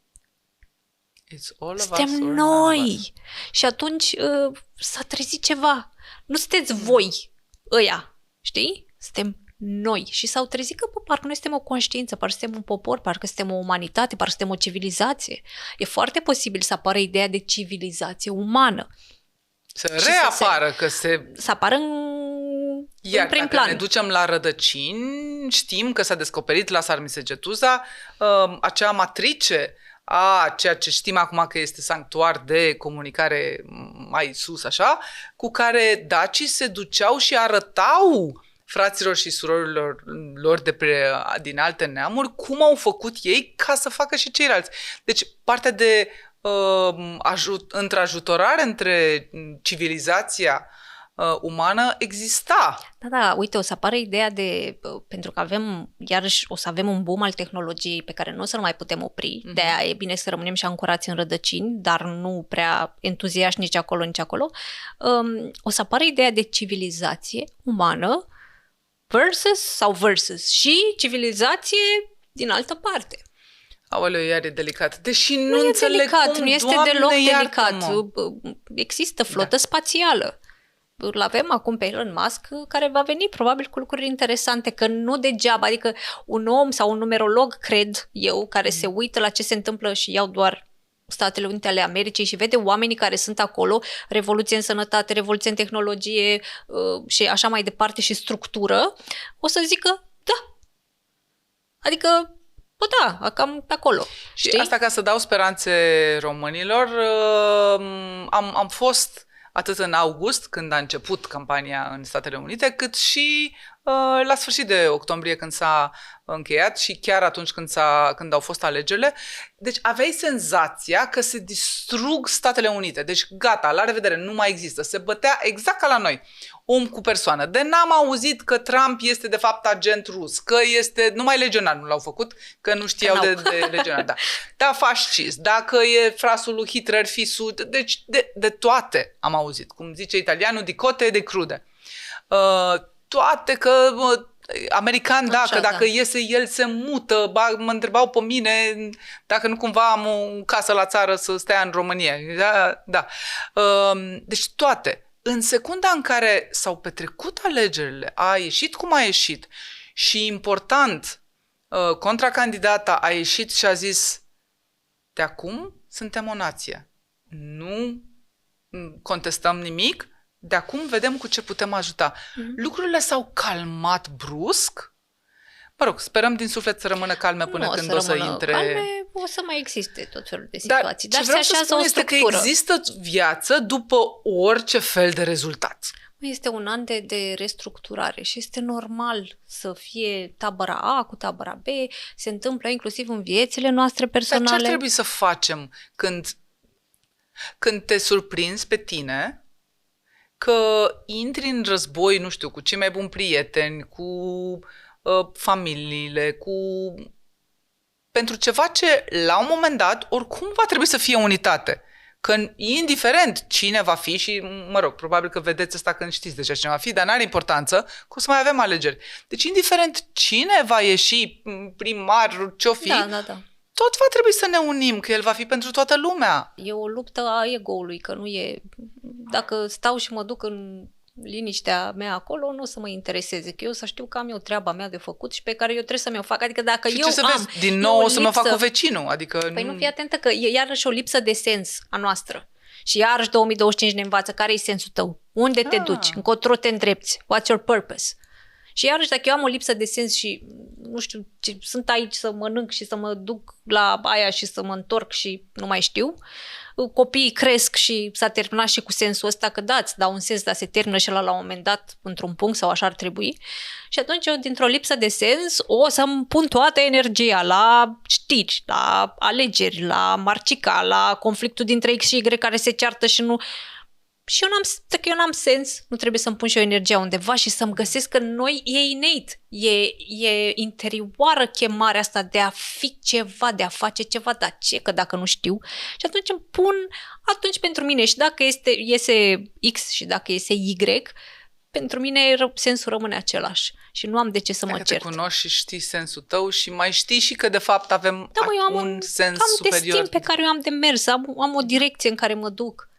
Suntem noi. Și atunci s-a trezit ceva. Nu sunteți voi, ăia, știi? Suntem noi. Și s-au trezit că, parcă noi suntem o conștiință, parcă suntem un popor, parcă suntem o umanitate, parcă suntem o civilizație. E foarte posibil să apară ideea de civilizație umană. Să reapară, să apară în prim plan. Ne ducem la rădăcini, știm că s-a descoperit la Sarmisegetusa acea matrice a ceea ce știm acum că este sanctuar de comunicare mai sus, așa, cu care dacii se duceau și arătau fraților și surorilor lor din alte neamuri, cum au făcut ei ca să facă și ceilalți. Deci partea de întrajutorare între civilizația umană exista. Da, uite, o să apară ideea pentru că iarăși o să avem un boom al tehnologiei pe care nu o să-l mai putem opri, de-aia e bine să rămânem și ancorați în rădăcini, dar nu prea entuziaști nici acolo, nici acolo. O să apară ideea de civilizație umană versus și civilizație din altă parte. Aoleu, iar e delicat. Deși nu înțeleg delicat, cum, nu este Doamne, deloc iartă-mă. delicat. Există flotă spațială. Îl avem acum pe Elon Musk, care va veni probabil cu lucruri interesante, că nu degeaba, adică un om sau un numerolog, cred eu, care se uită la ce se întâmplă și iau doar Statele Unite ale Americii și vede oamenii care sunt acolo, revoluție în sănătate, revoluție în tehnologie și așa mai departe și structură, o să zică da. Adică, da, cam pe acolo. Și știi? asta ca să dau speranțe românilor, am fost atât în august, când a început campania în Statele Unite, cât și la sfârșit de octombrie, când s-a încheiat și chiar atunci când au fost alegerile. Deci aveai senzația că se distrug Statele Unite. Deci gata, la revedere, nu mai există. Se bătea exact ca la noi, om cu persoană. De n-am auzit că Trump este de fapt agent rus, că este, numai legionar nu l-au făcut, că nu știau de legionar. Da. Da, fascist, dacă e frasul lui Hitler, fisul, deci de toate am auzit. Cum zice italianul, di cotte e de crude. Toate că american, că dacă iese el se mută, mă întrebau pe mine dacă nu cumva am o casă la țară să stea în România. Da. Deci toate. În secunda în care s-au petrecut alegerile, a ieșit cum a ieșit și important, contracandidata a ieșit și a zis: de acum suntem o nație. Nu contestăm nimic, de acum vedem cu ce putem ajuta. Lucrurile s-au calmat brusc. Mă rog, sperăm din suflet să rămână calme până când o să intre... Calme, o să mai existe tot felul de situații. Dar ce vreau să spun este că există viață după orice fel de rezultat. Este un an de restructurare și este normal să fie tabăra A cu tabăra B, se întâmplă inclusiv în viețile noastre personale. Dar ce ar trebui să facem când te surprinzi pe tine că intri în război, nu știu, cu cei mai buni prieteni, cu familiile, pentru ceva ce la un moment dat oricum va trebui să fie unitate. Că indiferent cine va fi și, mă rog, probabil că vedeți asta când știți deja cine va fi, dar n-are importanță, că o să mai avem alegeri. Deci indiferent cine va ieși, primar, ce-o fi, tot va trebui să ne unim, că el va fi pentru toată lumea. E o luptă a ego-ului, că nu e... Dacă stau și mă duc în liniștea mea acolo, nu o să mă intereseze, că eu să știu că am eu treaba mea de făcut și pe care eu trebuie să mi-o fac. Adică dacă și eu ce să vezi? Din nou o să mă fac cu vecinul. Adică păi nu fii atentă că e iarăși o lipsă de sens a noastră. Și iarăși 2025 ne învață care e sensul tău. Unde te duci? Încotro te îndrepți? What's your purpose? Și iarăși dacă eu am o lipsă de sens și, nu știu, sunt aici să mănânc și să mă duc la aia și să mă întorc și nu mai știu, copiii cresc și s-a terminat și cu sensul ăsta, că da, îți dau un sens, dar se termină și la un moment dat într-un punct sau așa ar trebui. Și atunci eu, dintr-o lipsă de sens, o să-mi pun toată energia la știri, la alegeri, la Marcica, la conflictul dintre X și Y care se ceartă și nu... Și eu n-am sens, nu trebuie să-mi pun și eu energia undeva și să-mi găsesc că noi e innate, e interioară chemarea asta de a fi ceva, de a face ceva, dar ce, că dacă nu știu. Și atunci îmi pun, atunci pentru mine, și dacă iese X și dacă iese Y, pentru mine sensul rămâne același și nu am de ce să mă cert. Dacă te cunoști și știi sensul tău și mai știi și că de fapt avem un sens superior. Am destin pe care eu am de mers, am o direcție în care mă duc.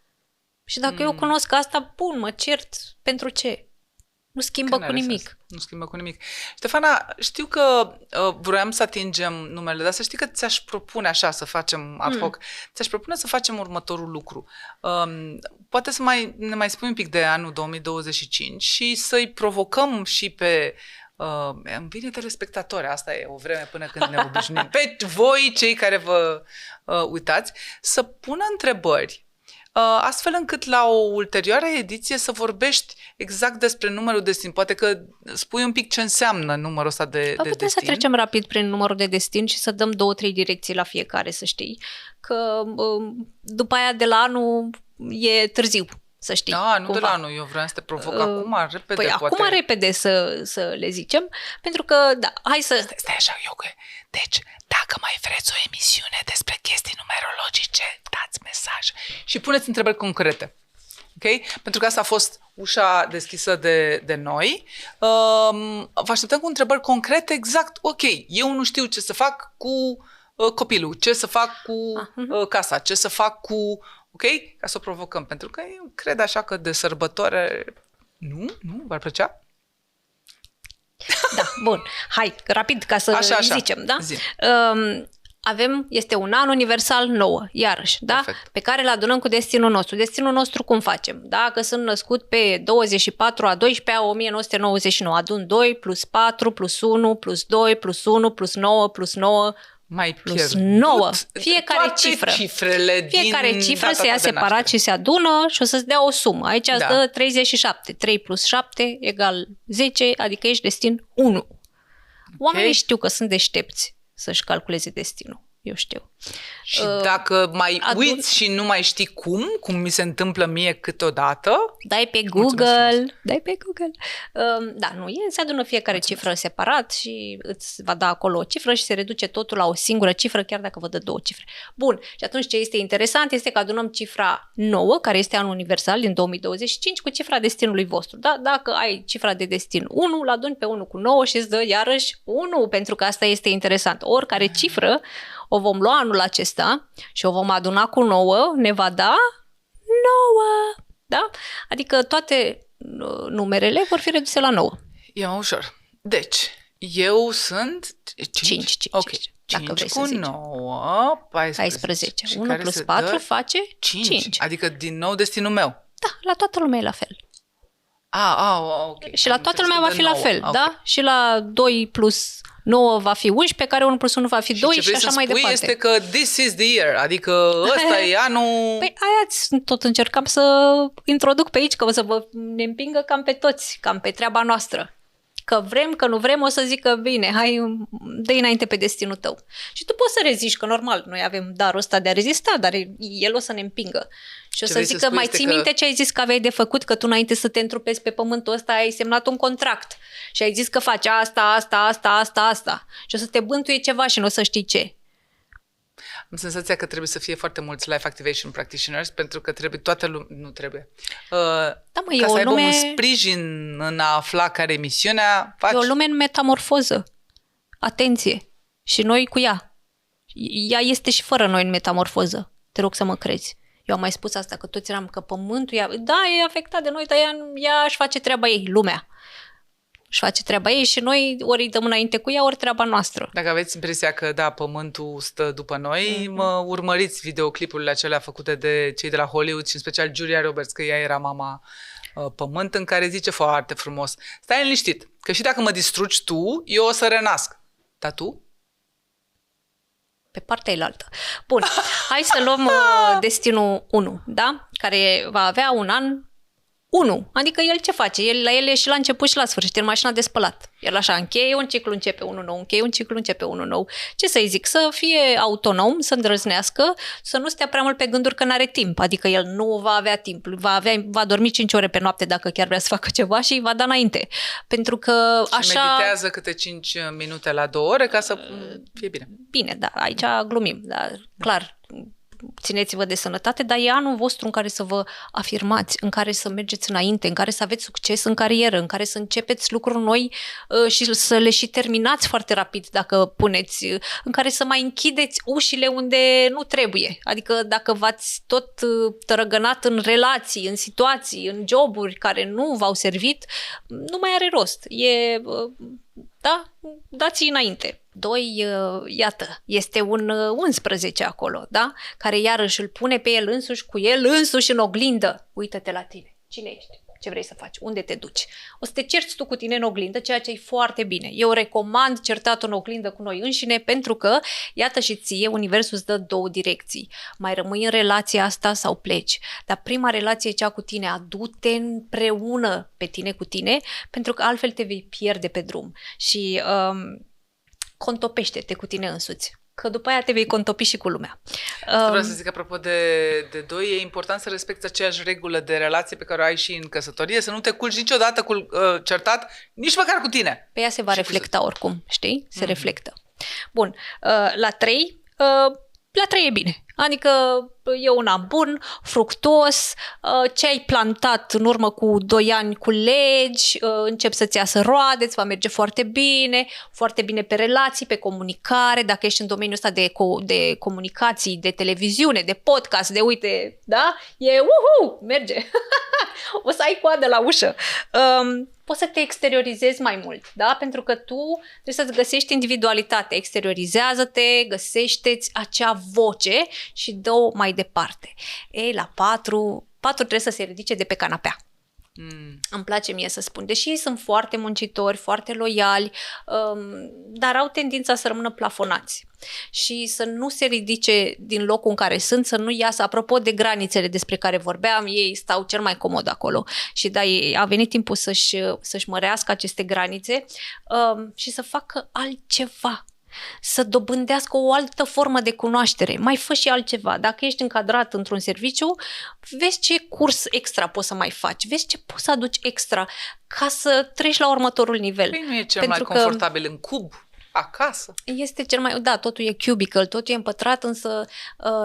Și dacă eu cunosc asta, bun, mă cert. Pentru ce? Nu schimbă cu nimic. Nu schimbă cu nimic. Ștefana, știu că vroiam să atingem numele, dar să știi că ți-aș propune așa să facem ad hoc. Ți-aș propune să facem următorul lucru. Poate să ne mai spui un pic de anul 2025 și să-i provocăm și pe... îmi vine telespectatori, asta e o vreme până când ne obișnuim. Pe voi, cei care vă uitați, să pună întrebări astfel încât la o ulterioară ediție să vorbești exact despre numărul destin. Poate că spui un pic ce înseamnă numărul ăsta de Putem destin. să trecem rapid prin numărul de destin și să dăm 2-3 direcții la fiecare, să știi. Că după aia de la anul e târziu, să știi. Da, nu cumva. de la anul. Eu vreau să te provoc acum, repede. Păi poate... acum repede să le zicem, pentru că, da, hai să... Stai așa, Iogu. Deci, dacă mai vreți o emisiune despre chestii numerologice, dați mesaj și puneți întrebări concrete. Ok? Pentru că asta a fost ușa deschisă de noi. Vă așteptăm cu întrebări concrete exact, ok, eu nu știu ce să fac cu copilul, ce să fac cu casa, ce să fac cu... Ok? Ca să o provocăm. Pentru că eu cred așa că de sărbătoare... Nu? V-ar plăcea? Da, bun. Hai, rapid, ca să așa. zicem, da? Este un an universal nouă, iarăși, da? Perfect. Pe care îl adunăm cu destinul nostru. Destinul nostru cum facem? Dacă sunt născut pe 24 a 12 a 1999, adun 2 plus 4 plus 1 plus 2 plus 1 plus 9 plus 9 mai plus 9. Fiecare cifrele Fiecare cifră se ia separat și se adună și o să-ți dea o sumă. Aici îți dă 37. 3 plus 7 egal 10, adică ești destin 1. Oamenii știu că sunt deștepți să-și calculeze destinul. Eu știu. Și dacă mai uiți și nu mai știi cum mi se întâmplă mie câteodată... Dai pe Google. Da, nu, se adună fiecare cifră separat și îți va da acolo o cifră și se reduce totul la o singură cifră, chiar dacă vă dă 2 cifre. Bun, și atunci ce este interesant este că adunăm cifra 9, care este anul universal din 2025, cu cifra destinului vostru. Da? Dacă ai cifra de destin 1, îl aduni pe 1 cu 9 și îți dă iarăși 1, pentru că asta este interesant. Oricare cifră o vom lua anul acesta și o vom aduna cu 9, ne va da 9. Da? Adică toate numerele vor fi reduse la 9. E mai ușor. Deci, eu sunt 5. Ok. Dacă 5 vrei cu să 9, 14. 1 plus 4 face 5. Adică din nou destinul meu. Da, la toată lumea e la fel. Ok. Și la toată lumea va fi la fel, da? Și la 2 plus 9 va fi 11, care 1 plus 1 va fi 2 și așa mai departe. Este că this is the year, adică ăsta e anul... Păi aia tot încercam să introduc pe aici, că o să ne împingă cam pe toți, cam pe treaba noastră. Că vrem, că nu vrem, o să zică bine, hai, dă-i înainte pe destinul tău. Și tu poți să reziști, că normal, noi avem darul ăsta de a rezista, dar el o să ne împingă. Și o să zică, mai ții minte ce ai zis că aveai de făcut, că tu înainte să te întrupezi pe pământul ăsta ai semnat un contract și ai zis că faci asta. Și o să te bântuie ceva și nu o să știi ce. Am senzația că trebuie să fie foarte mulți life activation practitioners, pentru că trebuie toată lumea... Nu trebuie. Ca să aibă un sprijin în a afla care e misiunea, faci. E o lume în metamorfoză. Atenție. Și noi cu ea. Ea este și fără noi în metamorfoză. Te rog să mă crezi. Eu am mai spus asta, că toți eram că pământul e afectat de noi, dar ea își face treaba ei, lumea. Își face treaba ei și noi ori îi dăm înainte cu ea, ori treaba noastră. Dacă aveți impresia că, da, pământul stă după noi, urmăriți videoclipurile acelea făcute de cei de la Hollywood și în special Julia Roberts, că ea era mama pământ, în care zice foarte frumos: stai liniștit, că și dacă mă distrugi tu, eu o să renasc. Dar tu? Pe partea elaltă. Bun, hai să luăm destinul 1, da? Care va avea un an 1. Adică el ce face? La el e și la început și la sfârșit, în mașina de spălat. El așa încheie un ciclu, începe unul nou, încheie un ciclu, începe unul nou. Ce să-i zic? Să fie autonom, să îndrăznească, să nu stea prea mult pe gânduri că n-are timp. Adică el nu va avea timp. Va dormi 5 ore pe noapte dacă chiar vrea să facă ceva și va da înainte. Pentru că și așa... meditează câte 5 minute la 2 ore ca să fie bine. Bine, da, aici glumim, dar clar... Țineți-vă de sănătate, dar e anul vostru în care să vă afirmați, în care să mergeți înainte, în care să aveți succes în carieră, în care să începeți lucruri noi și să le și terminați foarte rapid dacă puneți, în care să mai închideți ușile unde nu trebuie. Adică dacă v-ați tot tărăgănat în relații, în situații, în joburi care nu v-au servit, nu mai are rost. Da? Dați-i înainte. 2, iată, este un 11 acolo, da? Care iarăși îl pune pe el însuși, cu el însuși în oglindă. Uită-te la tine. Cine ești? ce vrei să faci, unde te duci. O să te cerți tu cu tine în oglindă, ceea ce e foarte bine. Eu recomand certatul în oglindă cu noi înșine, pentru că, iată și ție, universul îți dă două direcții. Mai rămâi în relația asta sau pleci. Dar prima relație e cea cu tine, adu-te împreună pe tine cu tine, pentru că altfel te vei pierde pe drum. Și contopește-te cu tine însuți, că după aia te vei contopi și cu lumea. Vreau să zic, apropo de doi, e important să respecti aceeași regulă de relație pe care o ai și în căsătorie, să nu te culci niciodată cu certat, nici măcar cu tine. Pe ea se va reflecta oricum, știi? Se reflectă. Bun, la 3, la 3 e bine. Adică e un an bun, fructuos, ce ai plantat în urmă cu 2 ani culegi, începi să-ți iasă roade, îți va merge foarte bine pe relații, pe comunicare, dacă ești în domeniul ăsta de comunicații, de televiziune, de podcast, de uite, da? Merge. O să ai coadă la ușă. Poți să te exteriorizezi mai mult, da? Pentru că tu trebuie să-ți găsești individualitatea. Exteriorizează-te, găsește-ți acea voce și dă-o mai departe. Ei, la 4 trebuie să se ridice de pe canapea. Îmi place mie să spun. Deși ei sunt foarte muncitori, foarte loiali, dar au tendința să rămână plafonați și să nu se ridice din locul în care sunt, să nu iasă. Apropo de granițele despre care vorbeam, ei stau cel mai comod acolo și da, a venit timpul să-și mărească aceste granițe și să facă altceva, să dobândească o altă formă de cunoaștere. Mai fă și altceva. Dacă ești încadrat într-un serviciu, vezi ce curs extra poți să mai faci, vezi ce poți să aduci extra ca să treci la următorul nivel. Păi nu e cel mai confortabil în cub, acasă? Este cel mai... Da, totul e cubicle, totul e împătrat, însă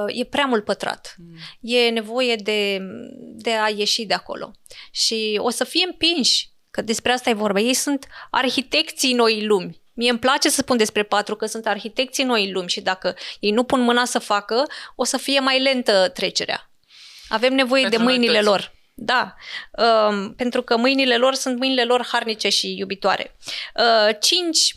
e prea mult pătrat. E nevoie de a ieși de acolo. Și o să fie împinși, că despre asta e vorba. Ei sunt arhitecții noii lumi. Mie îmi place să spun despre 4 că sunt arhitecții noii lumi și dacă ei nu pun mâna să facă, o să fie mai lentă trecerea. Avem nevoie de mâinile lor. Da, pentru că mâinile lor sunt mâinile lor harnice și iubitoare. 5.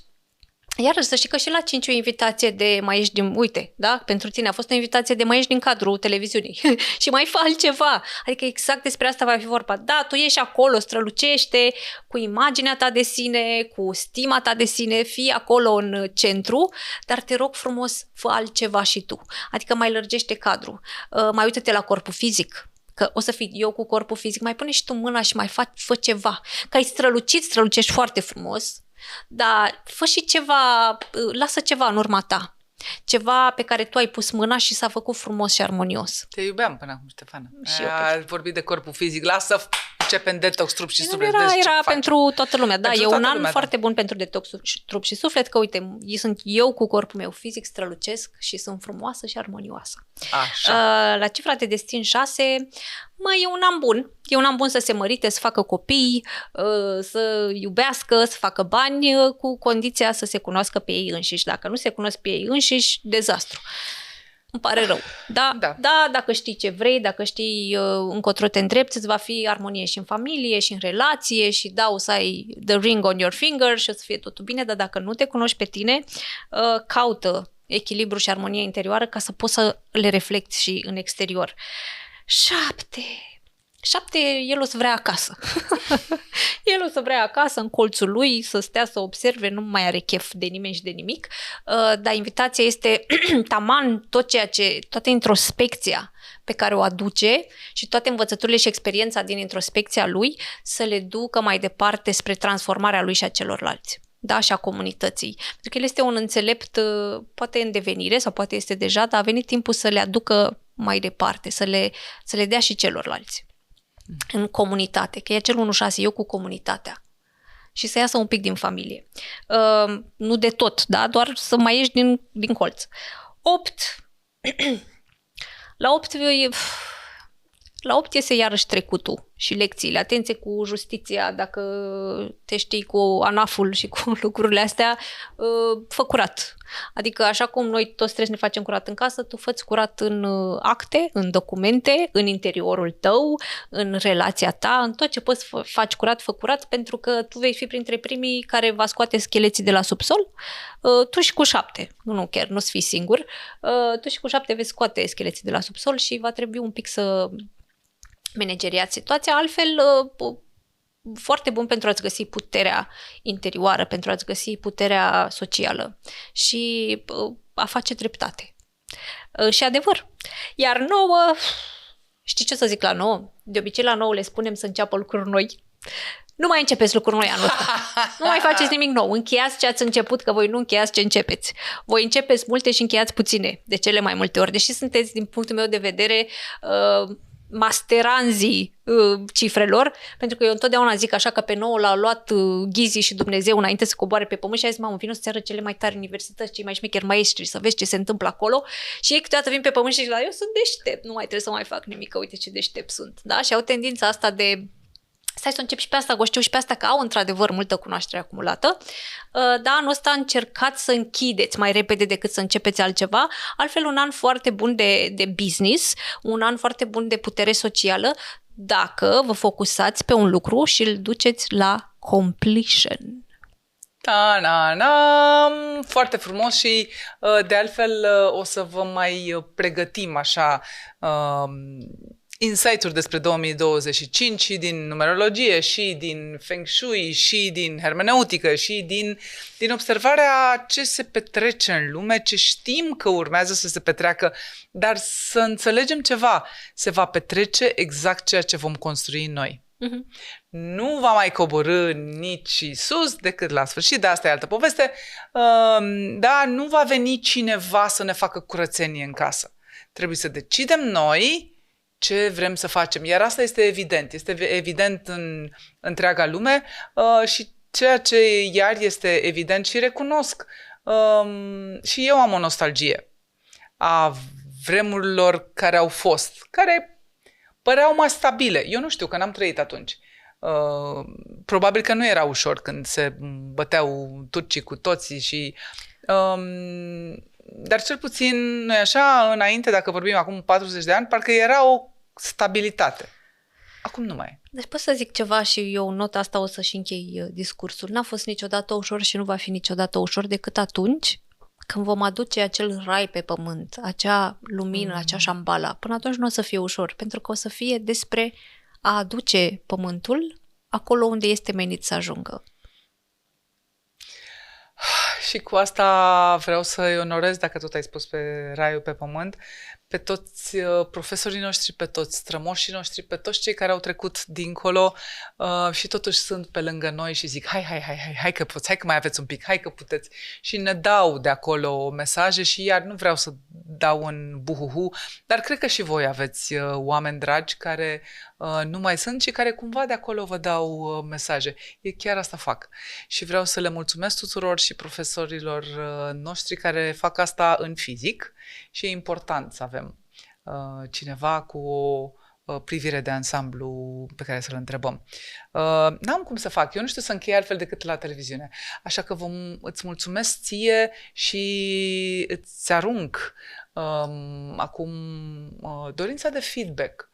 Iar să știi că și la 5 o invitație de mai ieși din... Uite, da? Pentru tine a fost o invitație de mai ieși din cadrul televiziunii și mai fă altceva. Adică exact despre asta va fi vorba. Da, tu ieși acolo, strălucește cu imaginea ta de sine, cu stima ta de sine, fii acolo în centru, dar te rog frumos, fă altceva și tu. Adică mai lărgește cadrul. Mai uită-te la corpul fizic. Că o să fii eu cu corpul fizic, mai pune și tu mâna și mai fă ceva. Că ai strălucești foarte frumos, dar fă și ceva, lasă ceva în urma ta. Ceva pe care tu ai pus mâna și s-a făcut frumos și armonios. Te iubeam până acum, Ștefana. Și ai vorbit de corpul fizic. Lasă, începem detox trup și suflet. Era pentru toată lumea. Da, e un an foarte bun pentru detox trup și suflet, că uite, sunt eu cu corpul meu fizic, strălucesc și sunt frumoasă și armonioasă. Așa. La cifra de destin 6, e un an bun. E un an bun să se mărite, să facă copii, să iubească, să facă bani, cu condiția să se cunoască pe ei înșiși. Dacă nu se cunosc pe ei înșiși, dezastru. Îmi pare rău. Da, dacă știi ce vrei, dacă știi încotro te îndrepți, îți va fi armonie și în familie, și în relație, și da, o să ai the ring on your finger și o să fie totul bine, dar dacă nu te cunoști pe tine, caută echilibru și armonie interioară ca să poți să le reflecti și în exterior. 7, el o să vrea acasă. El o să vrea acasă, în colțul lui, să stea să observe, nu mai are chef de nimeni și de nimic. Dar invitația este taman toată introspecția pe care o aduce și toate învățăturile și experiența din introspecția lui să le ducă mai departe spre transformarea lui și a celorlalți. Da, și a comunității. Pentru că el este un înțelept, poate în devenire sau poate este deja, dar a venit timpul să le aducă mai departe, să le dea și celorlalți. În comunitate, că e acel 1-6, eu cu comunitatea. Și să iasă un pic din familie. Nu de tot, da? Doar să mai ieși din colț. 8. La 8 iese iarăși trecutul și lecțiile. Atenție cu justiția, dacă te știi cu ANAF-ul și cu lucrurile astea, fă curat. Adică așa cum noi toți trebuie să ne facem curat în casă, tu fă-ți curat în acte, în documente, în interiorul tău, în relația ta, în tot ce poți faci curat, fă curat, pentru că tu vei fi printre primii care va scoate scheleții de la subsol. Tu și cu 7, nu-ți fii singur, tu și cu 7 vei scoate scheleții de la subsol și va trebui un pic să manageriați situația, altfel foarte bun pentru a-ți găsi puterea interioară, pentru a-ți găsi puterea socială și a face dreptate. Și adevăr. Iar nouă, știi ce să zic la nouă? De obicei la nouă le spunem să înceapă lucruri noi. Nu mai începeți lucruri noi anul ăsta. Nu mai faceți nimic nou. Încheiați ce ați început, că voi nu încheiați ce începeți. Voi începeți multe și încheiați puține, de cele mai multe ori. Deși sunteți, din punctul meu de vedere, masteranzii cifrelor, pentru că eu întotdeauna zic așa că pe nouă l-a luat Ghizi și Dumnezeu înainte să coboare pe pământ și a zis, mamă, vină să-ți arăt cele mai tari universități, cei mai șmecheri maestri, să vezi ce se întâmplă acolo. Și ei câteodată vin pe pământ și zic, eu sunt deștept, nu mai trebuie să mai fac nimic, că uite ce deștept sunt. Da? Și au tendința asta de stai să încep și pe asta, că știu și pe asta, că au într-adevăr multă cunoaștere acumulată. Da, anul ăsta încercați să închideți mai repede decât să începeți altceva. Altfel, un an foarte bun de business, un an foarte bun de putere socială, dacă vă focusați pe un lucru și îl duceți la completion. Foarte frumos și de altfel o să vă mai pregătim așa insight-uri despre 2025 și din numerologie, și din Feng Shui, și din hermeneutică, și din observarea ce se petrece în lume, ce știm că urmează să se petreacă, dar să înțelegem ceva. Se va petrece exact ceea ce vom construi noi. Nu va mai coborî nici sus decât la sfârșit, dar asta e altă poveste. Da, nu va veni cineva să ne facă curățenie în casă. Trebuie să decidem noi ce vrem să facem. Iar asta este evident. Este evident în întreaga lume și ceea ce iar este evident și recunosc. Și eu am o nostalgie a vremurilor care au fost, care păreau mai stabile. Eu nu știu, că n-am trăit atunci. Probabil că nu era ușor când se băteau turcii cu toții și... dar cel puțin, nu-i așa, înainte, dacă vorbim acum 40 de ani, parcă era o stabilitate. Acum nu mai e. Deci pot să zic ceva și eu în nota asta o să-și închei discursul. N-a fost niciodată ușor și nu va fi niciodată ușor decât atunci când vom aduce acel rai pe pământ, acea lumină, acea șambala. Până atunci nu o să fie ușor, pentru că o să fie despre a aduce pământul acolo unde este menit să ajungă. Și cu asta vreau să-i onorez, dacă tot ai spus pe raiul pe pământ, pe toți profesorii noștri, pe toți strămoșii noștri, pe toți cei care au trecut dincolo și totuși sunt pe lângă noi și zic hai că poți, hai că mai aveți un pic, hai că puteți. Și ne dau de acolo mesaje și iar nu vreau să dau în buhuhu, dar cred că și voi aveți oameni dragi care nu mai sunt și care cumva de acolo vă dau mesaje. E chiar asta fac. Și vreau să le mulțumesc tuturor și profesorilor noștri care fac asta în fizic și e important să avem cineva cu o privire de ansamblu pe care să-l întrebăm. N-am cum să fac. Eu nu știu să închei altfel decât la televiziune. Așa că îți mulțumesc ție și îți arunc acum dorința de feedback.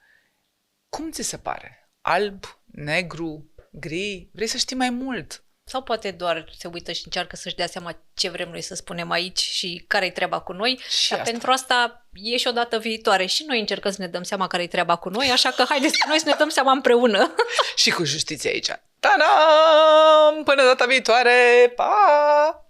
Cum ți se pare? Alb, negru, gri? Vrei să știi mai mult? Sau poate doar se uită și încearcă să-și dea seama ce vrem noi să spunem aici și care-i treaba cu noi. Și dar pentru asta e și o dată viitoare. Și noi încercăm să ne dăm seama care-i treaba cu noi, așa că haideți noi să ne dăm seama împreună. Și cu justiție aici. Ta-da! Până data viitoare! Pa!